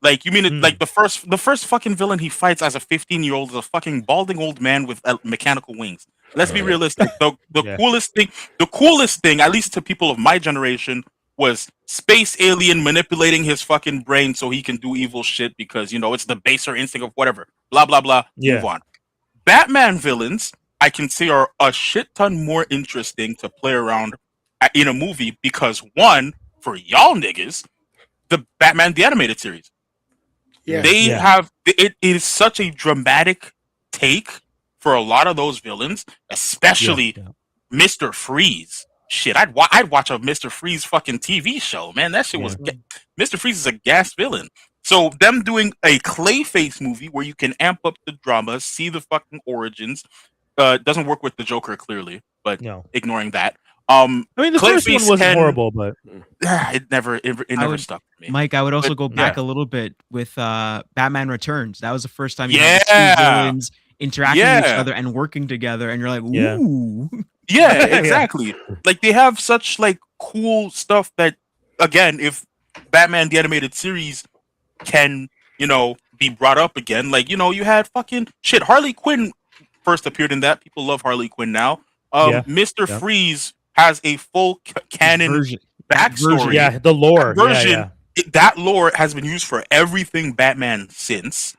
Speaker 5: Like, you mean it, like the first fucking villain he fights as a 15-year-old is a fucking balding old man with mechanical wings. Let's be realistic. The coolest thing, at least to people of my generation, was space alien manipulating his fucking brain so he can do evil shit because, it's the baser instinct of whatever. Blah, blah, blah. Move on. Batman villains, I can say, are a shit ton more interesting to play around in a movie because, one, for y'all niggas, the Batman the Animated Series. It is such a dramatic take for a lot of those villains, especially Mr. Freeze. Shit, I'd watch a Mr. Freeze fucking TV show, man. That shit was Mr. Freeze is a gas villain. So them doing a Clayface movie where you can amp up the drama, see the fucking origins, doesn't work with the Joker clearly, but ignoring that. I
Speaker 1: mean, the first one wasn't horrible, but
Speaker 5: it never stuck with me.
Speaker 3: Mike, I would also go back a little bit with Batman Returns. That was the first time you had the two villains interacting with each other and working together, and you're like, ooh.
Speaker 5: Yeah, exactly. Like, they have such, like, cool stuff that, again, if Batman the Animated Series can, be brought up again, like, you had fucking shit. Harley Quinn first appeared in that. People love Harley Quinn now. Mr. Freeze has a full canon backstory.
Speaker 1: Yeah, the lore.
Speaker 5: That lore has been used for everything Batman since.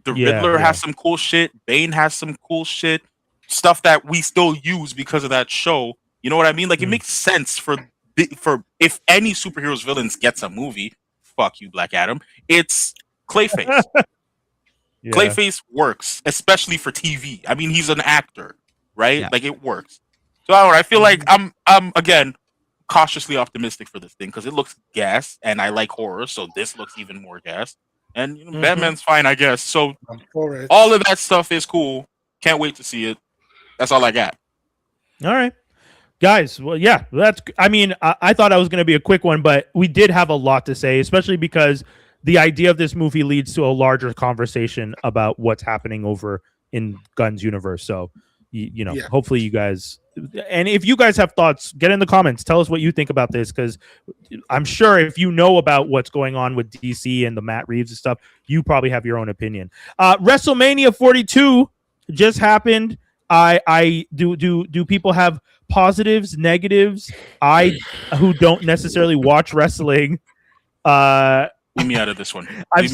Speaker 5: The Riddler has some cool shit. Bane has some cool shit. Stuff that we still use because of that show. You know what I mean? Like, it makes sense for if any superheroes villains gets a movie, fuck you, Black Adam, it's Clayface. Clayface works, especially for TV. I mean, he's an actor, right? Yeah. Like, it works. So I feel like I'm again cautiously optimistic for this thing because it looks gas, and I like horror, so this looks even more gas. And Batman's fine, I guess. So all of that stuff is cool. Can't wait to see it. That's all I got.
Speaker 1: All right, guys. Well, I mean, I thought I was going to be a quick one, but we did have a lot to say, especially because the idea of this movie leads to a larger conversation about what's happening over in Gunn's universe. So, hopefully you guys, and if you guys have thoughts, get in the comments. Tell us what you think about this, because I'm sure if you know about what's going on with DC and the Matt Reeves and stuff, you probably have your own opinion. WrestleMania 42 just happened. Do people have positives, negatives? Who don't necessarily watch wrestling,
Speaker 5: leave me out of this one.
Speaker 1: I've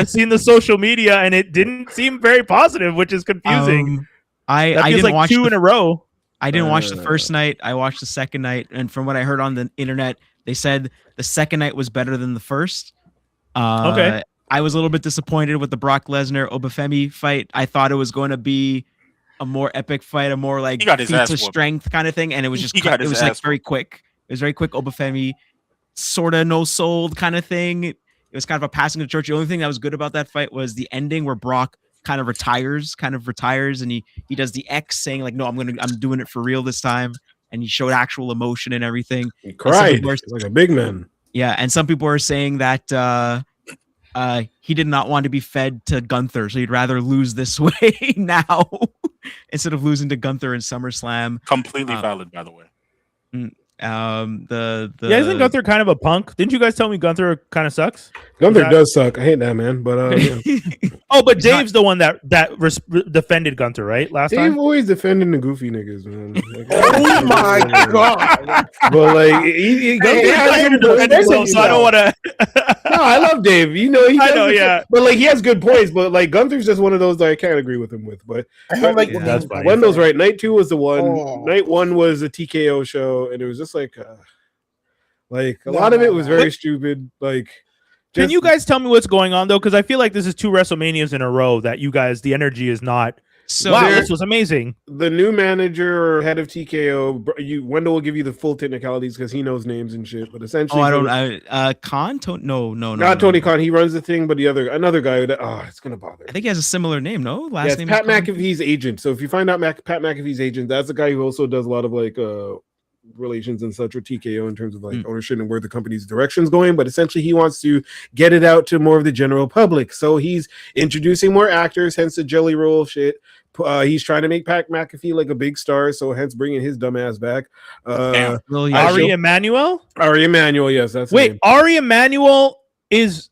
Speaker 1: seen the social media, and it didn't seem very positive, which is confusing.
Speaker 3: I
Speaker 1: feels
Speaker 3: didn't
Speaker 1: like
Speaker 3: watch
Speaker 1: two in a row.
Speaker 3: I didn't watch the first night. I watched the second night, and from what I heard on the internet, they said the second night was better than the first.
Speaker 1: Okay.
Speaker 3: I was a little bit disappointed with the Brock Lesnar Obafemi fight. I thought it was going to be a more epic fight, a more like feats of strength kind of thing, and it was just very quick. It was very quick. Obafemi sort of no sold kind of thing. It was kind of a passing of the church. The only thing that was good about that fight was the ending where Brock kind of retires, and he does the X saying like, no, I'm doing it for real this time, and he showed actual emotion and everything.
Speaker 6: He cried like a big man.
Speaker 3: Yeah, and some people are saying that he did not want to be fed to Gunther, so he'd rather lose this way now instead of losing to Gunther in SummerSlam.
Speaker 5: Completely valid, by the way.
Speaker 3: Isn't
Speaker 1: Gunther kind of a punk? Didn't you guys tell me Gunther kind of sucks?
Speaker 6: Gunther does suck. I hate that man, but
Speaker 1: but Dave's the one that defended Gunther, right?
Speaker 6: Dave always defending the goofy niggas, man.
Speaker 2: Oh my god!
Speaker 6: But like,
Speaker 1: so I don't want to.
Speaker 6: No, I love Dave.
Speaker 1: Yeah.
Speaker 6: But like, he has good points. But like, Gunther's just one of those that I can't agree with him with. But
Speaker 1: that's fine.
Speaker 6: Wendell's right. Night 2 was the one. Oh. Night 1 was a TKO show, and it was just like a lot of it was very stupid. Like,
Speaker 1: can you guys tell me what's going on though? Because I feel like this is 2 WrestleManias in a row that you guys, the energy is not.
Speaker 3: So
Speaker 1: wow, this was amazing.
Speaker 6: The new manager or head of TKO, Wendell will give you the full technicalities because he knows names and shit. But essentially,
Speaker 3: Khan?
Speaker 6: Not Tony Khan. He runs the thing, but another guy. It's gonna bother.
Speaker 3: I think he has a similar name. No, last name.
Speaker 6: Pat McAfee's agent. So if you find out Pat McAfee's agent, that's the guy who also does a lot of like relations and such with TKO in terms of like ownership and where the company's direction's going. But essentially, he wants to get it out to more of the general public. So he's introducing more actors, hence the jelly roll shit. He's trying to make Pat McAfee like a big star, so hence bringing his dumb ass back.
Speaker 1: Ari Emanuel?
Speaker 6: Ari Emanuel, yes, that's
Speaker 1: wait. Ari Emanuel is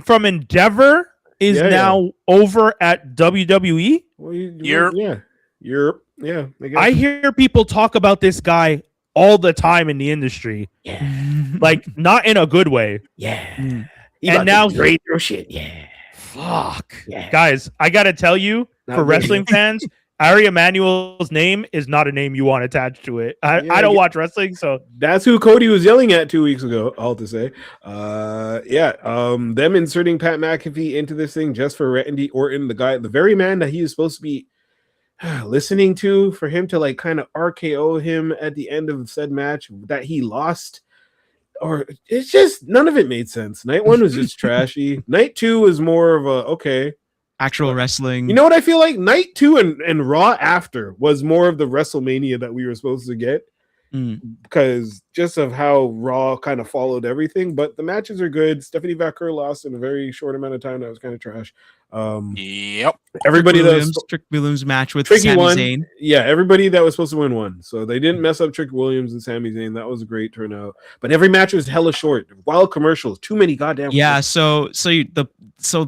Speaker 1: from Endeavor. Now over at WWE.
Speaker 6: Well, Europe. Yeah.
Speaker 1: I hear people talk about this guy all the time in the industry.
Speaker 7: Yeah.
Speaker 1: Like not in a good way.
Speaker 7: Yeah.
Speaker 1: And now
Speaker 7: great shit. Yeah.
Speaker 1: Fuck. Yeah. Guys, I gotta tell you, for wrestling fans, Ari Emanuel's name is not a name you want attached to it. I don't watch wrestling, so
Speaker 6: that's who Cody was yelling at 2 weeks ago. All to say, them inserting Pat McAfee into this thing just for Randy Orton, the very man that he is supposed to be listening to, for him to like kind of RKO him at the end of said match that he lost. Or it's just none of it made sense. Night 1 was just trashy. Night 2 was more of a
Speaker 3: actual wrestling.
Speaker 6: You know what I feel like? Night 2 and Raw after was more of the WrestleMania that we were supposed to get because just of how Raw kind of followed everything. But the matches are good. Stephanie Vaquer lost in a very short amount of time. That was kind of trash.
Speaker 5: Yep.
Speaker 6: Everybody
Speaker 3: Trick Williams match with Sami Zayn.
Speaker 6: Yeah, everybody that was supposed to win won. So they didn't mess up Trick Williams and Sami Zayn. That was a great turnout. But every match was hella short. Wild commercials. Too many goddamn.
Speaker 3: Yeah. So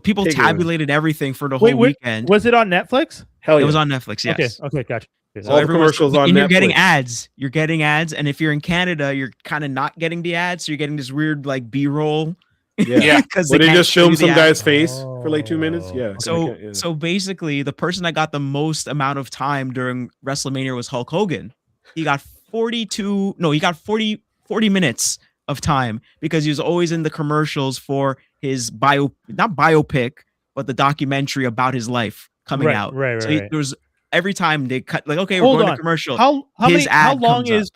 Speaker 3: people tabulated everything for the whole weekend.
Speaker 1: Was it on Netflix?
Speaker 3: Hell yeah. It was on Netflix. Yes.
Speaker 1: Okay. Gotcha.
Speaker 6: So all the commercials on Netflix.
Speaker 3: You're getting ads. You're getting ads, and if you're in Canada, you're kind of not getting the ads. So you're getting this weird like B-roll.
Speaker 6: Yeah, because they just filmed some guy's face for like 2 minutes. Yeah.
Speaker 3: So basically, the person that got the most amount of time during WrestleMania was Hulk Hogan. He got 40 minutes of time because he was always in the commercials for his not biopic, but the documentary about his life coming out.
Speaker 1: Right.
Speaker 3: There was every time they cut like, okay, we're going to commercial.
Speaker 1: How long is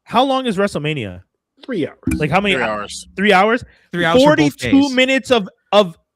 Speaker 1: WrestleMania?
Speaker 6: 3 hours.
Speaker 1: Like how many
Speaker 5: 3 hours?
Speaker 1: 3 hours?
Speaker 3: 3 hours.
Speaker 1: 42 minutes of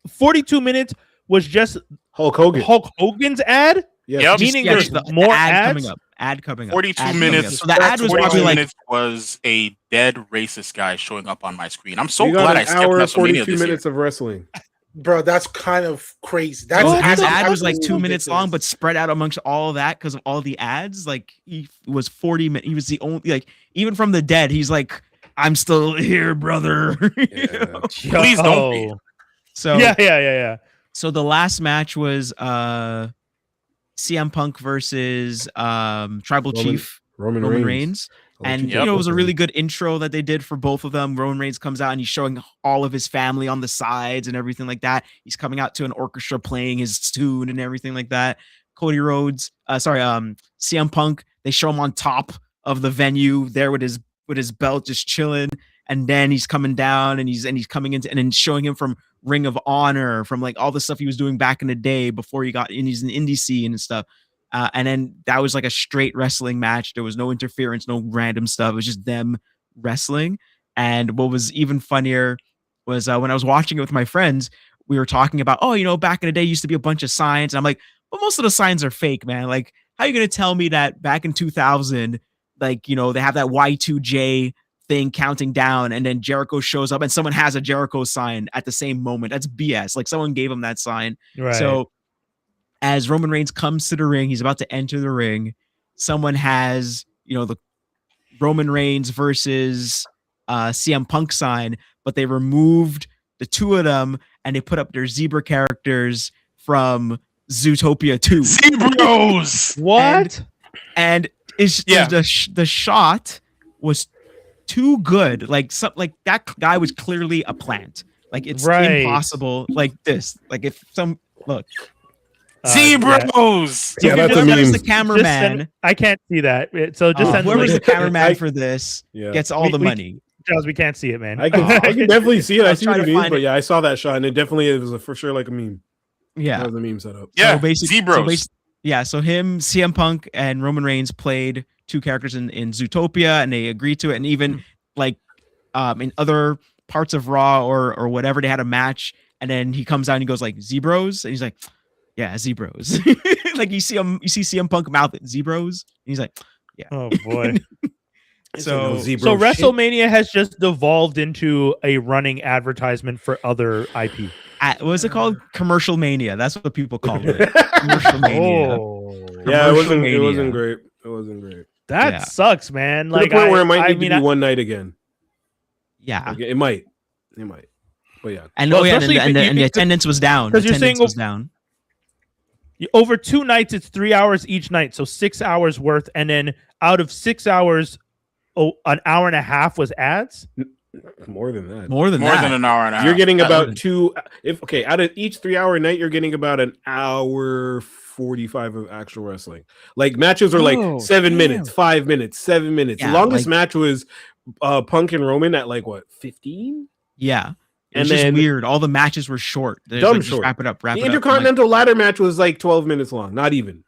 Speaker 1: 42 minutes was just
Speaker 6: Hulk Hogan.
Speaker 1: Hulk Hogan's ad.
Speaker 6: Yeah,
Speaker 1: meaning there's more ads
Speaker 3: coming up. ad coming up.
Speaker 5: 42
Speaker 3: Ad
Speaker 5: minutes.
Speaker 3: coming up. So the ad was
Speaker 5: 42
Speaker 3: probably like
Speaker 5: minutes was a dead racist guy showing up on my screen. I'm so
Speaker 6: We got
Speaker 5: glad I
Speaker 6: an
Speaker 5: skipped
Speaker 6: hour and
Speaker 5: WrestleMania
Speaker 6: 42
Speaker 5: this year.
Speaker 6: minutes of wrestling.
Speaker 2: Bro, that's kind of crazy. That's
Speaker 3: his
Speaker 2: actually
Speaker 3: ad was like 2
Speaker 2: absolutely
Speaker 3: minutes long, but
Speaker 2: ridiculous.
Speaker 3: spread out amongst all of that because of all the ads. Like he was 40 minutes. He was the only like even from the dead. He's like, I'm still here, brother. You know?
Speaker 5: Please don't be.
Speaker 3: So
Speaker 1: yeah.
Speaker 3: So the last match was CM Punk versus Tribal Chief
Speaker 6: Roman
Speaker 3: Reigns. And
Speaker 5: Yep.
Speaker 3: it was a really good intro that they did for both of them. Roman Reigns comes out and he's showing all of his family on the sides and everything like that. He's coming out to an orchestra playing his tune and everything like that. CM Punk, they show him on top of the venue there with his belt just chilling. And then he's coming down and he's coming into and then showing him from Ring of Honor, from like all the stuff he was doing back in the day before he got in. He's in the indie scene and stuff. And then that was like a straight wrestling match. There was no interference, no random stuff. It was just them wrestling. And what was even funnier was when I was watching it with my friends, we were talking about, back in the day used to be a bunch of signs. And I'm like, well, most of the signs are fake, man. Like, how are you going to tell me that back in 2000, like, they have that Y2J thing counting down and then Jericho shows up and someone has a Jericho sign at the same moment? That's BS. Like someone gave him that sign.
Speaker 1: Right.
Speaker 3: So as Roman Reigns comes to the ring, he's about to enter the ring. Someone has, the Roman Reigns versus CM Punk sign, but they removed the two of them and they put up their zebra characters from Zootopia 2.
Speaker 5: Zebros!
Speaker 1: What?
Speaker 3: And it's the shot was too good. Like that guy was clearly a plant. Like it's impossible. Like this. Like if some look.
Speaker 5: Zebros!
Speaker 3: Yeah,
Speaker 6: that's a meme.
Speaker 3: The cameraman.
Speaker 1: I can't see that. So just send
Speaker 3: whoever's the
Speaker 1: link.
Speaker 3: cameraman for this gets all the money.
Speaker 1: Charles, we can't see it, man.
Speaker 6: I can definitely see it. I see
Speaker 3: trying
Speaker 6: what
Speaker 3: to
Speaker 6: it means,
Speaker 3: find
Speaker 6: but
Speaker 3: it.
Speaker 6: yeah, I saw that shot and it definitely was for sure like a meme.
Speaker 3: Yeah.
Speaker 6: That was a meme setup.
Speaker 5: Yeah,
Speaker 3: So
Speaker 5: Zebros.
Speaker 3: So him, CM Punk, and Roman Reigns played two characters in Zootopia, and they agreed to it. And even in other parts of Raw or whatever, they had a match, and then he comes out and he goes like Zebros, and he's like, yeah, Zebros. Like you see CM Punk mouth Zebros, and he's like, yeah.
Speaker 1: Oh boy.
Speaker 6: So
Speaker 1: So WrestleMania has just devolved into a running advertisement for other IP.
Speaker 3: What was it called? Commercialmania. That's what people call it. Commercialmania.
Speaker 1: Oh.
Speaker 6: Yeah, it wasn't
Speaker 3: Commercialmania.
Speaker 6: great. It wasn't great.
Speaker 1: That sucks, man.
Speaker 6: To the
Speaker 1: Like
Speaker 6: point where it might need to be one night again.
Speaker 3: Yeah.
Speaker 6: Like, it might. But yeah.
Speaker 3: And
Speaker 1: Well,
Speaker 3: and
Speaker 1: especially
Speaker 3: the attendance was down.
Speaker 1: because you're
Speaker 3: Attendance
Speaker 1: saying
Speaker 3: was down.
Speaker 1: over 2 nights, it's 3 hours each night, so 6 hours worth, and then out of 6 hours, an hour and a half was ads.
Speaker 6: More than that.
Speaker 3: More than
Speaker 5: an hour and a half.
Speaker 6: You're getting about out of each 3 hour night, you're getting about an hour 45 of actual wrestling. Like matches are like 7 minutes, 5 minutes, 7 minutes.
Speaker 3: Yeah,
Speaker 6: the longest match was Punk and Roman at like what, 15?
Speaker 3: Yeah.
Speaker 6: And
Speaker 3: It's just
Speaker 6: then
Speaker 3: weird. All the matches were short. They're
Speaker 6: dumb
Speaker 3: like, just
Speaker 6: short.
Speaker 3: Wrap it up.
Speaker 6: The Intercontinental ladder match was like 12 minutes long, not even.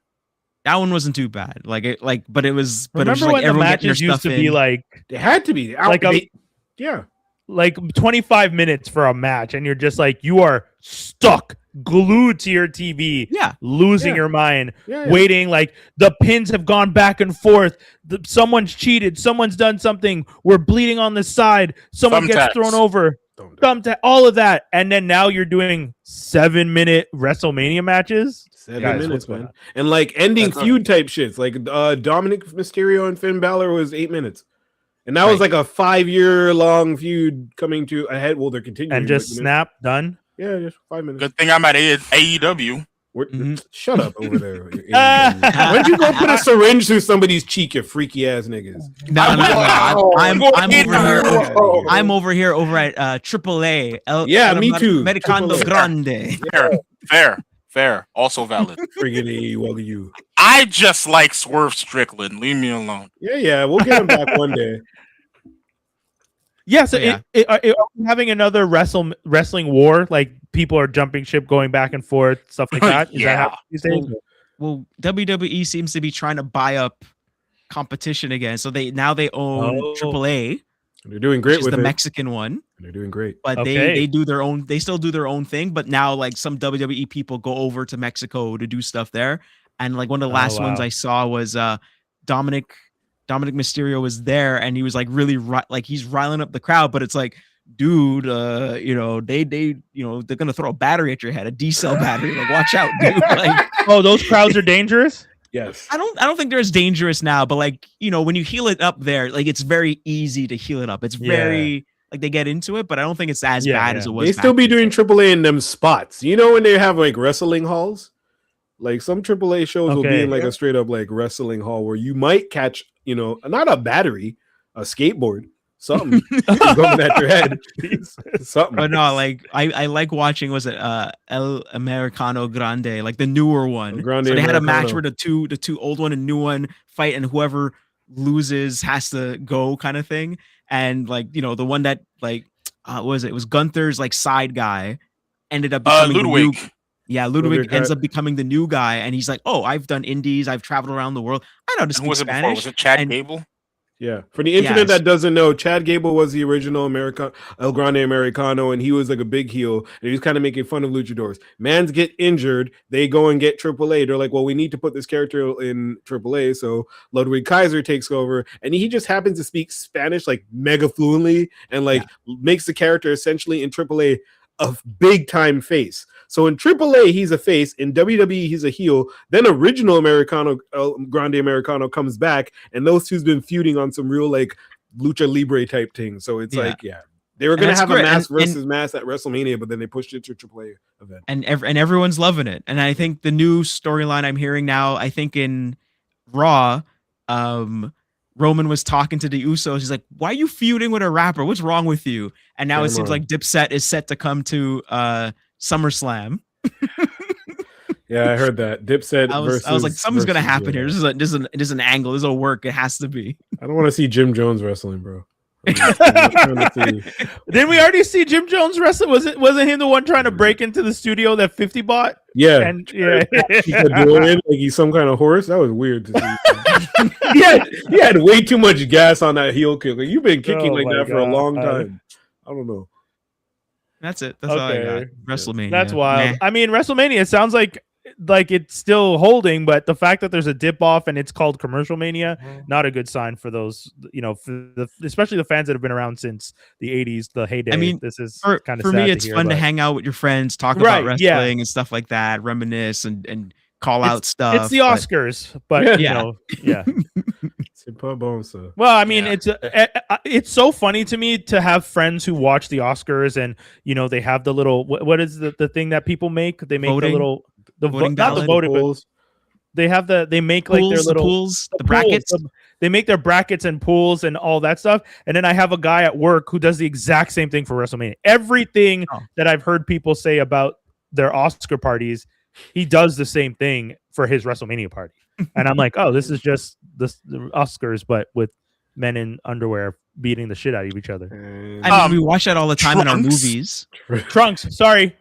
Speaker 3: That one wasn't too bad. But it was. But it was
Speaker 1: Remember
Speaker 3: just like
Speaker 1: when the
Speaker 3: everyone getting their
Speaker 1: matches used
Speaker 3: stuff
Speaker 1: to
Speaker 3: in.
Speaker 1: be like
Speaker 6: They had to be
Speaker 1: like 25 minutes for a match, and you're just like, you are stuck, glued to your TV, losing your mind, waiting. Like the pins have gone back and forth. Someone's cheated. Someone's done something. We're bleeding on the side. Someone gets thrown over. All of that, and then now you're doing 7-minute WrestleMania matches.
Speaker 6: 7
Speaker 1: Guys,
Speaker 6: minutes,
Speaker 1: what's going
Speaker 6: man.
Speaker 1: on?
Speaker 6: And like ending feud type shits. Like Dominic Mysterio and Finn Balor was 8 minutes. And that was like a 5-year long feud coming to a head. Well, they're continuing.
Speaker 1: And just snap, done.
Speaker 6: Yeah, just 5 minutes.
Speaker 5: Good thing I'm at AEW.
Speaker 6: Shut up over there. Why'd you go put a syringe through somebody's cheek, you freaky ass niggas?
Speaker 3: No. I'm over here over at AAA.
Speaker 6: Me too.
Speaker 3: Americano Grande.
Speaker 5: Fair. Also valid.
Speaker 6: Friggin' well you.
Speaker 5: I just like Swerve Strickland. Leave me alone.
Speaker 6: Yeah. We'll get him back one day.
Speaker 1: Yeah, so are we having another wrestling war? Like people are jumping ship, going back and forth, stuff like that. Is that happening these days?
Speaker 3: Well, WWE seems to be trying to buy up competition again. So they own AAA.
Speaker 6: They're doing great
Speaker 3: with
Speaker 6: the
Speaker 3: Mexican one.
Speaker 6: They're doing great.
Speaker 3: But they do their own. They still do their own thing. But now like some WWE people go over to Mexico to do stuff there. And like one of the last ones I saw was Dominic Mysterio was there, and he was like really like he's riling up the crowd, but it's like, dude, you know, they you know, they're gonna throw a battery at your head, a D-cell battery. Like, watch out, dude. Like,
Speaker 1: oh, those crowds are dangerous.
Speaker 6: Yes.
Speaker 3: I don't think they're as dangerous now, but like, you know, when you heal it up there, like it's very easy to heal it up. It's very like they get into it, but I don't think it's as bad as it was.
Speaker 6: They still be doing AAA in them spots. You know when they have like wrestling halls? Like some AAA shows will be in like a straight up like wrestling hall where you might catch, you know, not a battery, a skateboard. Something going at your head. Something.
Speaker 3: But no, like I like watching, was it El Americano Grande, like the newer one. So they had a match where the two old one and new one fight, and whoever loses has to go, kind of thing. And like, you know, the one that like it was Gunther's like side guy ended up becoming
Speaker 5: Ludwig.
Speaker 3: Ludwig ends up becoming the new guy, and he's like, oh, I've done indies, I've traveled around the world, I know how to speak Spanish.
Speaker 5: Was it Chad Gable?
Speaker 6: Yeah, for the internet that doesn't know, Chad Gable was the original El Grande Americano, and he was like a big heel, and he was kind of making fun of luchadors. Mans get injured, they go and get AAA. They're like, well, we need to put this character in AAA, so Ludwig Kaiser takes over, and he just happens to speak Spanish like mega fluently, and like makes the character essentially in AAA a big time face. So in AAA, he's a face. In WWE, he's a heel. Then original Americano, Grande Americano comes back, and those two's been feuding on some real like lucha libre type thing. So it's they were gonna have a mask versus mask at WrestleMania, but then they pushed it to AAA event.
Speaker 3: And everyone's loving it. And I think the new storyline I'm hearing now, I think in Raw, Roman was talking to the Usos. He's like, why are you feuding with a rapper? What's wrong with you? And now it seems like Dipset is set to come to SummerSlam.
Speaker 6: Yeah, I heard that. Dipset
Speaker 3: I was like, something's gonna happen here. This is an angle. This will work. It has to be.
Speaker 6: I don't want to see Jim Jones wrestling, bro.
Speaker 1: Didn't we already see Jim Jones wrestling? Wasn't him the one trying to break into the studio that 50 bought?
Speaker 6: Yeah,
Speaker 1: and
Speaker 6: he could do it like he's some kind of horse. That was weird to see. he had way too much gas on that heel kick. Like, you've been kicking like that for a long time. I don't know.
Speaker 3: That's it. That's all I got. WrestleMania.
Speaker 1: That's wild. I mean, WrestleMania, it sounds like it's still holding, but the fact that there's a dip off and it's called Commercialmania, not a good sign for those, you know, especially the fans that have been around since the 80s, the heyday.
Speaker 3: I mean,
Speaker 1: this is
Speaker 3: kind of for me, it's fun to hang out with your friends, talk about wrestling and stuff like that, reminisce and call out stuff.
Speaker 1: It's the Oscars, but you know, well, I mean, it's so funny to me to have friends who watch the Oscars, and you know, they have the little what is the thing that people make? They make
Speaker 3: voting?
Speaker 1: The little not the voting, but they make
Speaker 3: pools,
Speaker 1: like their little
Speaker 3: pools, the brackets.
Speaker 1: They make their brackets and pools and all that stuff. And then I have a guy at work who does the exact same thing for WrestleMania. Everything that I've heard people say about their Oscar parties, he does the same thing for his WrestleMania party. And I'm like, oh, this is just the Oscars, but with men in underwear beating the shit out of each other.
Speaker 3: I mean, we watch that all the time in our movies.
Speaker 1: Trunks, sorry.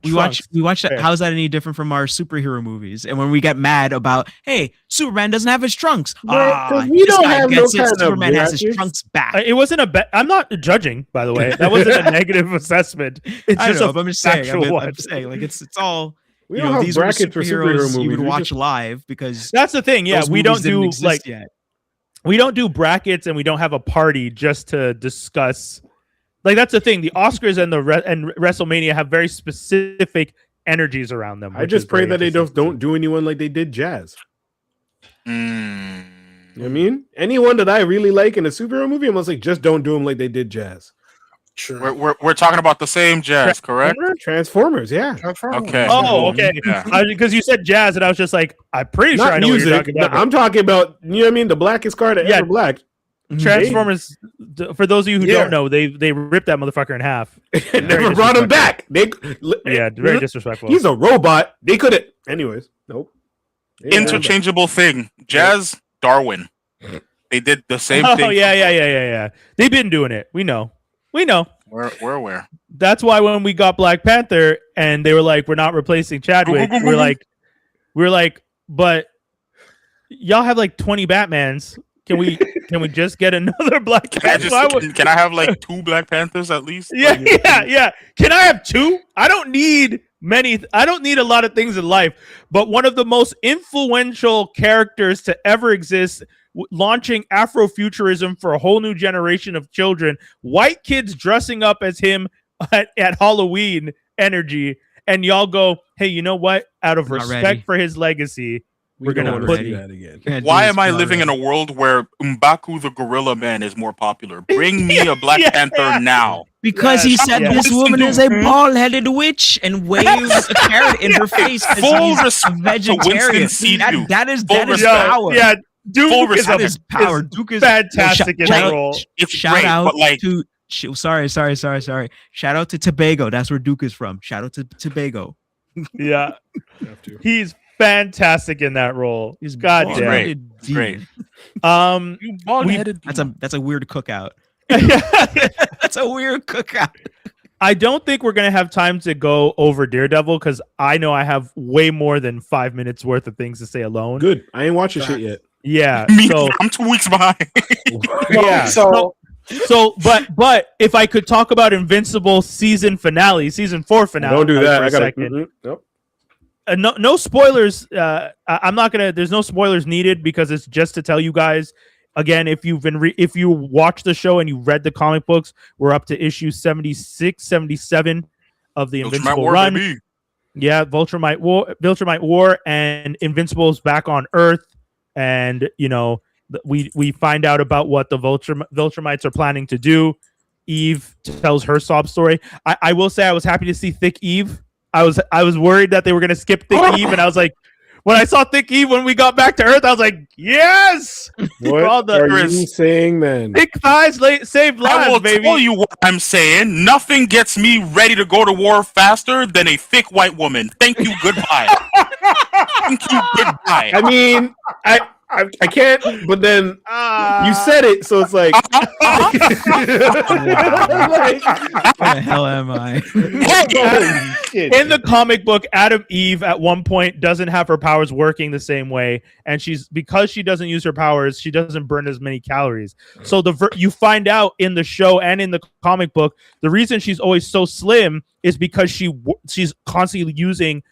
Speaker 3: We watch that. How is that any different from our superhero movies? And when we get mad about, hey, Superman doesn't have his trunks.
Speaker 6: We don't have no kind
Speaker 3: Superman
Speaker 6: of
Speaker 3: has his trunks back.
Speaker 1: It wasn't I'm not judging, by the way. That wasn't a negative assessment. It's just
Speaker 3: I'm just saying. I'm saying, like, it's all.
Speaker 6: We don't have
Speaker 3: these
Speaker 6: brackets for superhero movies.
Speaker 3: You would watch live because
Speaker 1: that's the thing. Yeah, we don't do we don't do brackets, and we don't have a party just to discuss. Like, that's the thing. The Oscars and and WrestleMania have very specific energies around them.
Speaker 6: I just pray that they don't do anyone like they did Jazz. You know what I mean? Anyone that I really like in a superhero movie, I'm like, just don't do them like they did Jazz.
Speaker 5: Sure. We're talking about the same Jazz, correct?
Speaker 6: Transformers, yeah.
Speaker 5: Okay.
Speaker 1: Oh, okay. Because you said Jazz, and I was just like, I'm pretty sure I know what you're talking about.
Speaker 6: I'm talking about, you know what I mean? The blackest card ever black.
Speaker 1: Transformers, for those of you who don't know, they ripped that motherfucker in half.
Speaker 6: And never brought him back.
Speaker 1: Very disrespectful.
Speaker 6: He's a robot. They could have. Anyways, nope.
Speaker 5: Interchangeable thing. Jazz, Darwin. They did the same thing.
Speaker 1: Oh, yeah. They've been doing it. We know.
Speaker 5: We're aware.
Speaker 1: That's why when we got Black Panther and they were like, we're not replacing Chadwick, we're like, but y'all have like 20 Batmans. Can we just get another Black Panther?
Speaker 5: Can I have like 2 Black Panthers at least?
Speaker 1: Yeah. Can I have 2? I don't need I don't need a lot of things in life, but one of the most influential characters to ever exist, launching Afrofuturism for a whole new generation of children, white kids dressing up as him at Halloween energy, and y'all go, hey, you know what? Out of respect for his legacy, we're going to put
Speaker 6: that again.
Speaker 5: Why am I living in a world where M'Baku the Gorilla Man is more popular? Bring me a Black Panther now.
Speaker 3: Because he said this woman is a bald-headed witch and waves a carrot in her face.
Speaker 5: Full
Speaker 3: he's
Speaker 5: respect
Speaker 3: a vegetarian. That is power.
Speaker 1: Yeah, Duke
Speaker 3: is power. Duke is
Speaker 1: fantastic in that role.
Speaker 3: Shout out to sorry. Shout out to Tobago. That's where Duke is from. Shout out to Tobago.
Speaker 1: Yeah, he's fantastic in that role.
Speaker 3: He's
Speaker 1: goddamn
Speaker 5: great.
Speaker 3: That's a weird cookout. That's a weird cookout.
Speaker 1: I don't think we're gonna have time to go over Daredevil because I know I have way more than 5 minutes worth of things to say alone.
Speaker 6: Good. I ain't watching shit yet.
Speaker 1: Yeah.
Speaker 5: So I'm 2 weeks behind.
Speaker 1: Yeah. So, but if I could talk about Invincible season 4 finale.
Speaker 6: Don't do that.
Speaker 1: I got
Speaker 6: nope.
Speaker 1: No spoilers. I'm not gonna. There's no spoilers needed because it's just to tell you guys. Again, if you watch the show and you read the comic books, we're up to issue 76, 77 of the Invincible run. Baby. Yeah, Viltrumite War, and Invincible's back on Earth, and we find out about what the Viltrumites are planning to do. Eve tells her sob story. I will say I was happy to see Thicc Eve. I was worried that they were going to skip Thicc Eve, and I was like, when I saw Thicc Eve when we got back to Earth, I was like, yes!
Speaker 6: What are you saying then?
Speaker 1: Thick thighs saved lives,
Speaker 5: I will
Speaker 1: baby.
Speaker 5: tell you what I'm saying. Nothing gets me ready to go to war faster than a thick white woman. Thank you, goodbye. Thank you, goodbye.
Speaker 6: I mean, I can't, but then you said it, so it's like,
Speaker 3: Where the hell am I?
Speaker 1: In the comic book, Adam Eve at one point doesn't have her powers working the same way, and because she doesn't use her powers, she doesn't burn as many calories. So you find out in the show and in the comic book, the reason she's always so slim is because she's constantly using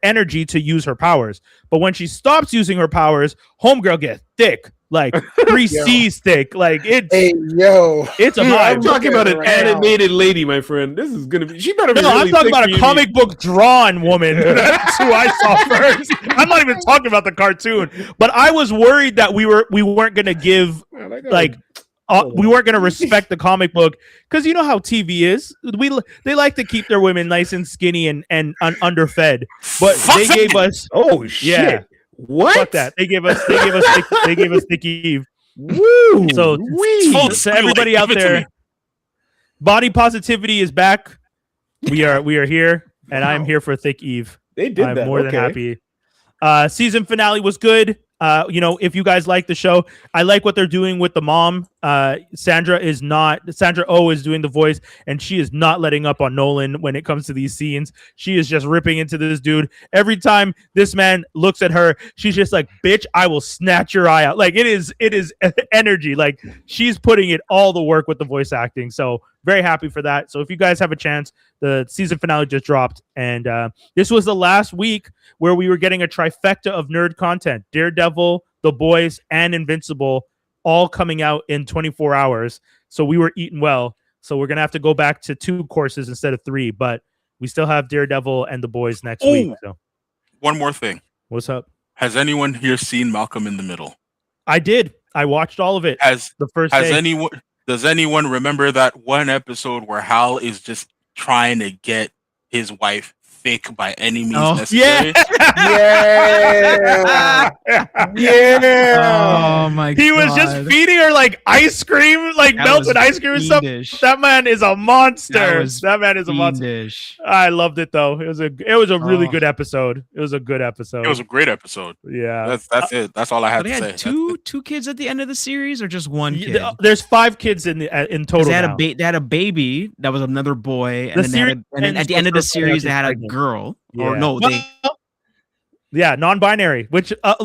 Speaker 1: energy to use her powers. But when she stops using her powers, homegirl gets thick, like 3 C's thick. Like it's a vibe.
Speaker 6: I'm talking about an animated lady, my friend. This is gonna be. She better be.
Speaker 1: No,
Speaker 6: really
Speaker 1: I'm talking about a comic book drawn woman. That's who I saw first. I'm not even talking about the cartoon. But I was worried that we weren't gonna give we weren't going to respect the comic book because you know how TV is. They like to keep their women nice and skinny and underfed. But they gave us
Speaker 6: shit. What?
Speaker 1: Fuck that. They gave us Thicc Eve.
Speaker 6: Woo!
Speaker 1: So everybody out there, body positivity is back. We are here, and I'm here for Thicc Eve.
Speaker 6: They did
Speaker 1: I'm
Speaker 6: that.
Speaker 1: more than happy. Season finale was good. If you guys like the show, I like what they're doing with the mom. Sandra Oh is doing the voice, and she is not letting up on Nolan when it comes to these scenes. She is just ripping into this dude. Every time this man looks at her, she's just like, bitch, I will snatch your eye out. Like it is energy. Like she's putting it all the work with the voice acting. So very happy for that. So if you guys have a chance, the season finale just dropped, and this was the last week where we were getting a trifecta of nerd content. Daredevil, The Boys, and Invincible all coming out in 24 hours. So we were eating well. So we're going to have to go back to 2 courses instead of 3, but we still have Daredevil and The Boys next week. So
Speaker 5: one more thing.
Speaker 1: What's up?
Speaker 5: Has anyone here seen Malcolm in the Middle?
Speaker 1: I did. I watched all of it.
Speaker 5: Does anyone remember that one episode where Hal is just trying to get his wife thick by any means necessary?
Speaker 3: Oh my god.
Speaker 1: He was just feeding her like ice cream, like melted ice cream and stuff. That man is a monster. That man is a monster. I loved it though. It was a really good episode. It was a good episode.
Speaker 5: It was a great episode.
Speaker 1: Yeah.
Speaker 5: That's it. That's all I had to say.
Speaker 3: They had two kids at the end of the series, or just one kid?
Speaker 1: There's 5 kids in total.
Speaker 3: They had a baby that was another boy, and then at the end of the series they had a girl.
Speaker 1: Yeah.
Speaker 3: Or no,
Speaker 1: non-binary, which a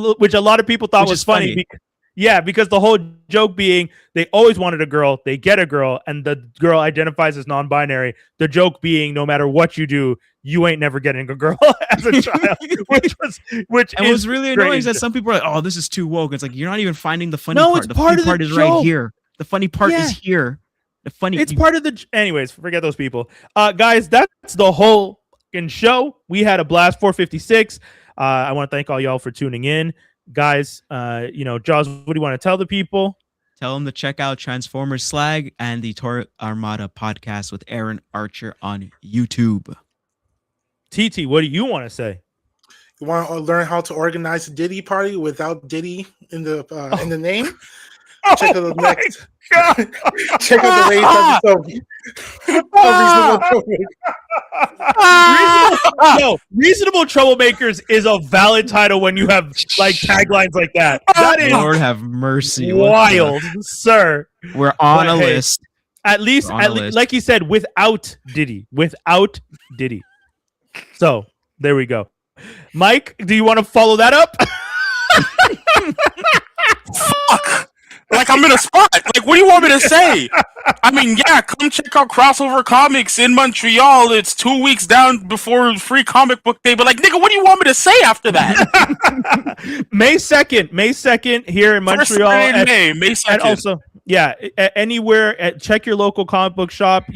Speaker 1: lot of people thought was funny. Yeah, because the whole joke being they always wanted a girl, they get a girl, and the girl identifies as non-binary. The joke being no matter what you do, you ain't never getting a girl as a child, which
Speaker 3: was really annoying is that some people are like, "Oh, this is too woke." It's like you're not even finding the funny
Speaker 1: No,
Speaker 3: part.
Speaker 1: it's
Speaker 3: The
Speaker 1: part
Speaker 3: funny
Speaker 1: of the
Speaker 3: part is
Speaker 1: joke.
Speaker 3: right here. The funny part is here.
Speaker 1: It's part of the. Anyways, forget those people. Guys, that's the whole fucking show. We had a blast. 456. I want to thank all y'all for tuning in. Guys, Jaws, what do you want to tell the people?
Speaker 3: Tell them to check out Transformers Slag and the Tor Armada podcast with Aaron Archer on YouTube.
Speaker 1: TT, what do you want to say?
Speaker 2: You want to learn how to organize a Diddy party without Diddy in the name? Check out the next. Check out the latest episode.
Speaker 1: Reasonable Troublemakers is a valid title when you have like taglines like that. That is
Speaker 3: Lord have mercy.
Speaker 1: wild, sir.
Speaker 3: We're on a list.
Speaker 1: At least, like you said, without Diddy. So there we go. Mike, do you want to follow that up?
Speaker 5: Fuck. Like I'm in a spot. Like, what do you want me to say? I mean, yeah, come check out Crossover Comics in Montreal. It's 2 weeks down before Free Comic Book Day. But like, nigga, what do you want me to say after that?
Speaker 1: May 2nd here in Montreal.
Speaker 5: May 2nd.
Speaker 1: And also, yeah, anywhere. Check your local comic book shop.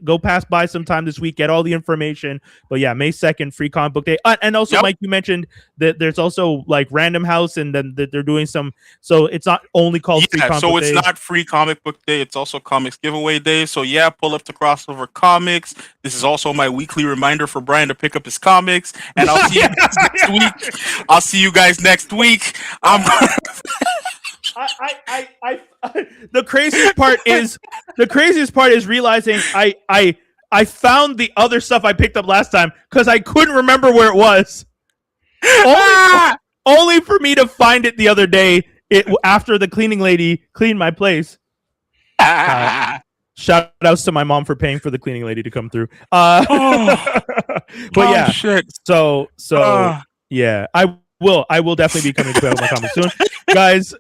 Speaker 1: Go pass by sometime this week. Get all the information. But yeah, May 2nd, Free Comic Book Day. And also, Mike, you mentioned that there's also like Random House, and then that they're doing some. So it's not only called Free Comic Book Day.
Speaker 5: It's not Free Comic Book Day. It's also Comics Giveaway Day. So yeah, pull up to Crossover Comics. This is also my weekly reminder for Brian to pick up his comics. And I'll see you guys next week. I'll see you guys next week.
Speaker 1: The craziest part is realizing I found the other stuff I picked up last time because I couldn't remember where it was. Only for me to find it the other day. After the cleaning lady cleaned my place. Shout outs to my mom for paying for the cleaning lady to come through. But yeah,
Speaker 5: shit.
Speaker 1: So yeah, I will definitely be coming to pick up my comics soon, guys.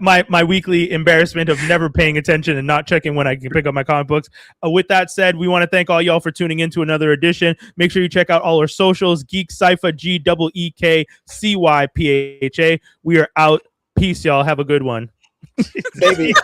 Speaker 1: My weekly embarrassment of never paying attention and not checking when I can pick up my comic books. With that said, we want to thank all y'all for tuning in to another edition. Make sure you check out all our socials: GeekCypha, GeekCypha. We are out. Peace, y'all. Have a good one.
Speaker 2: Baby.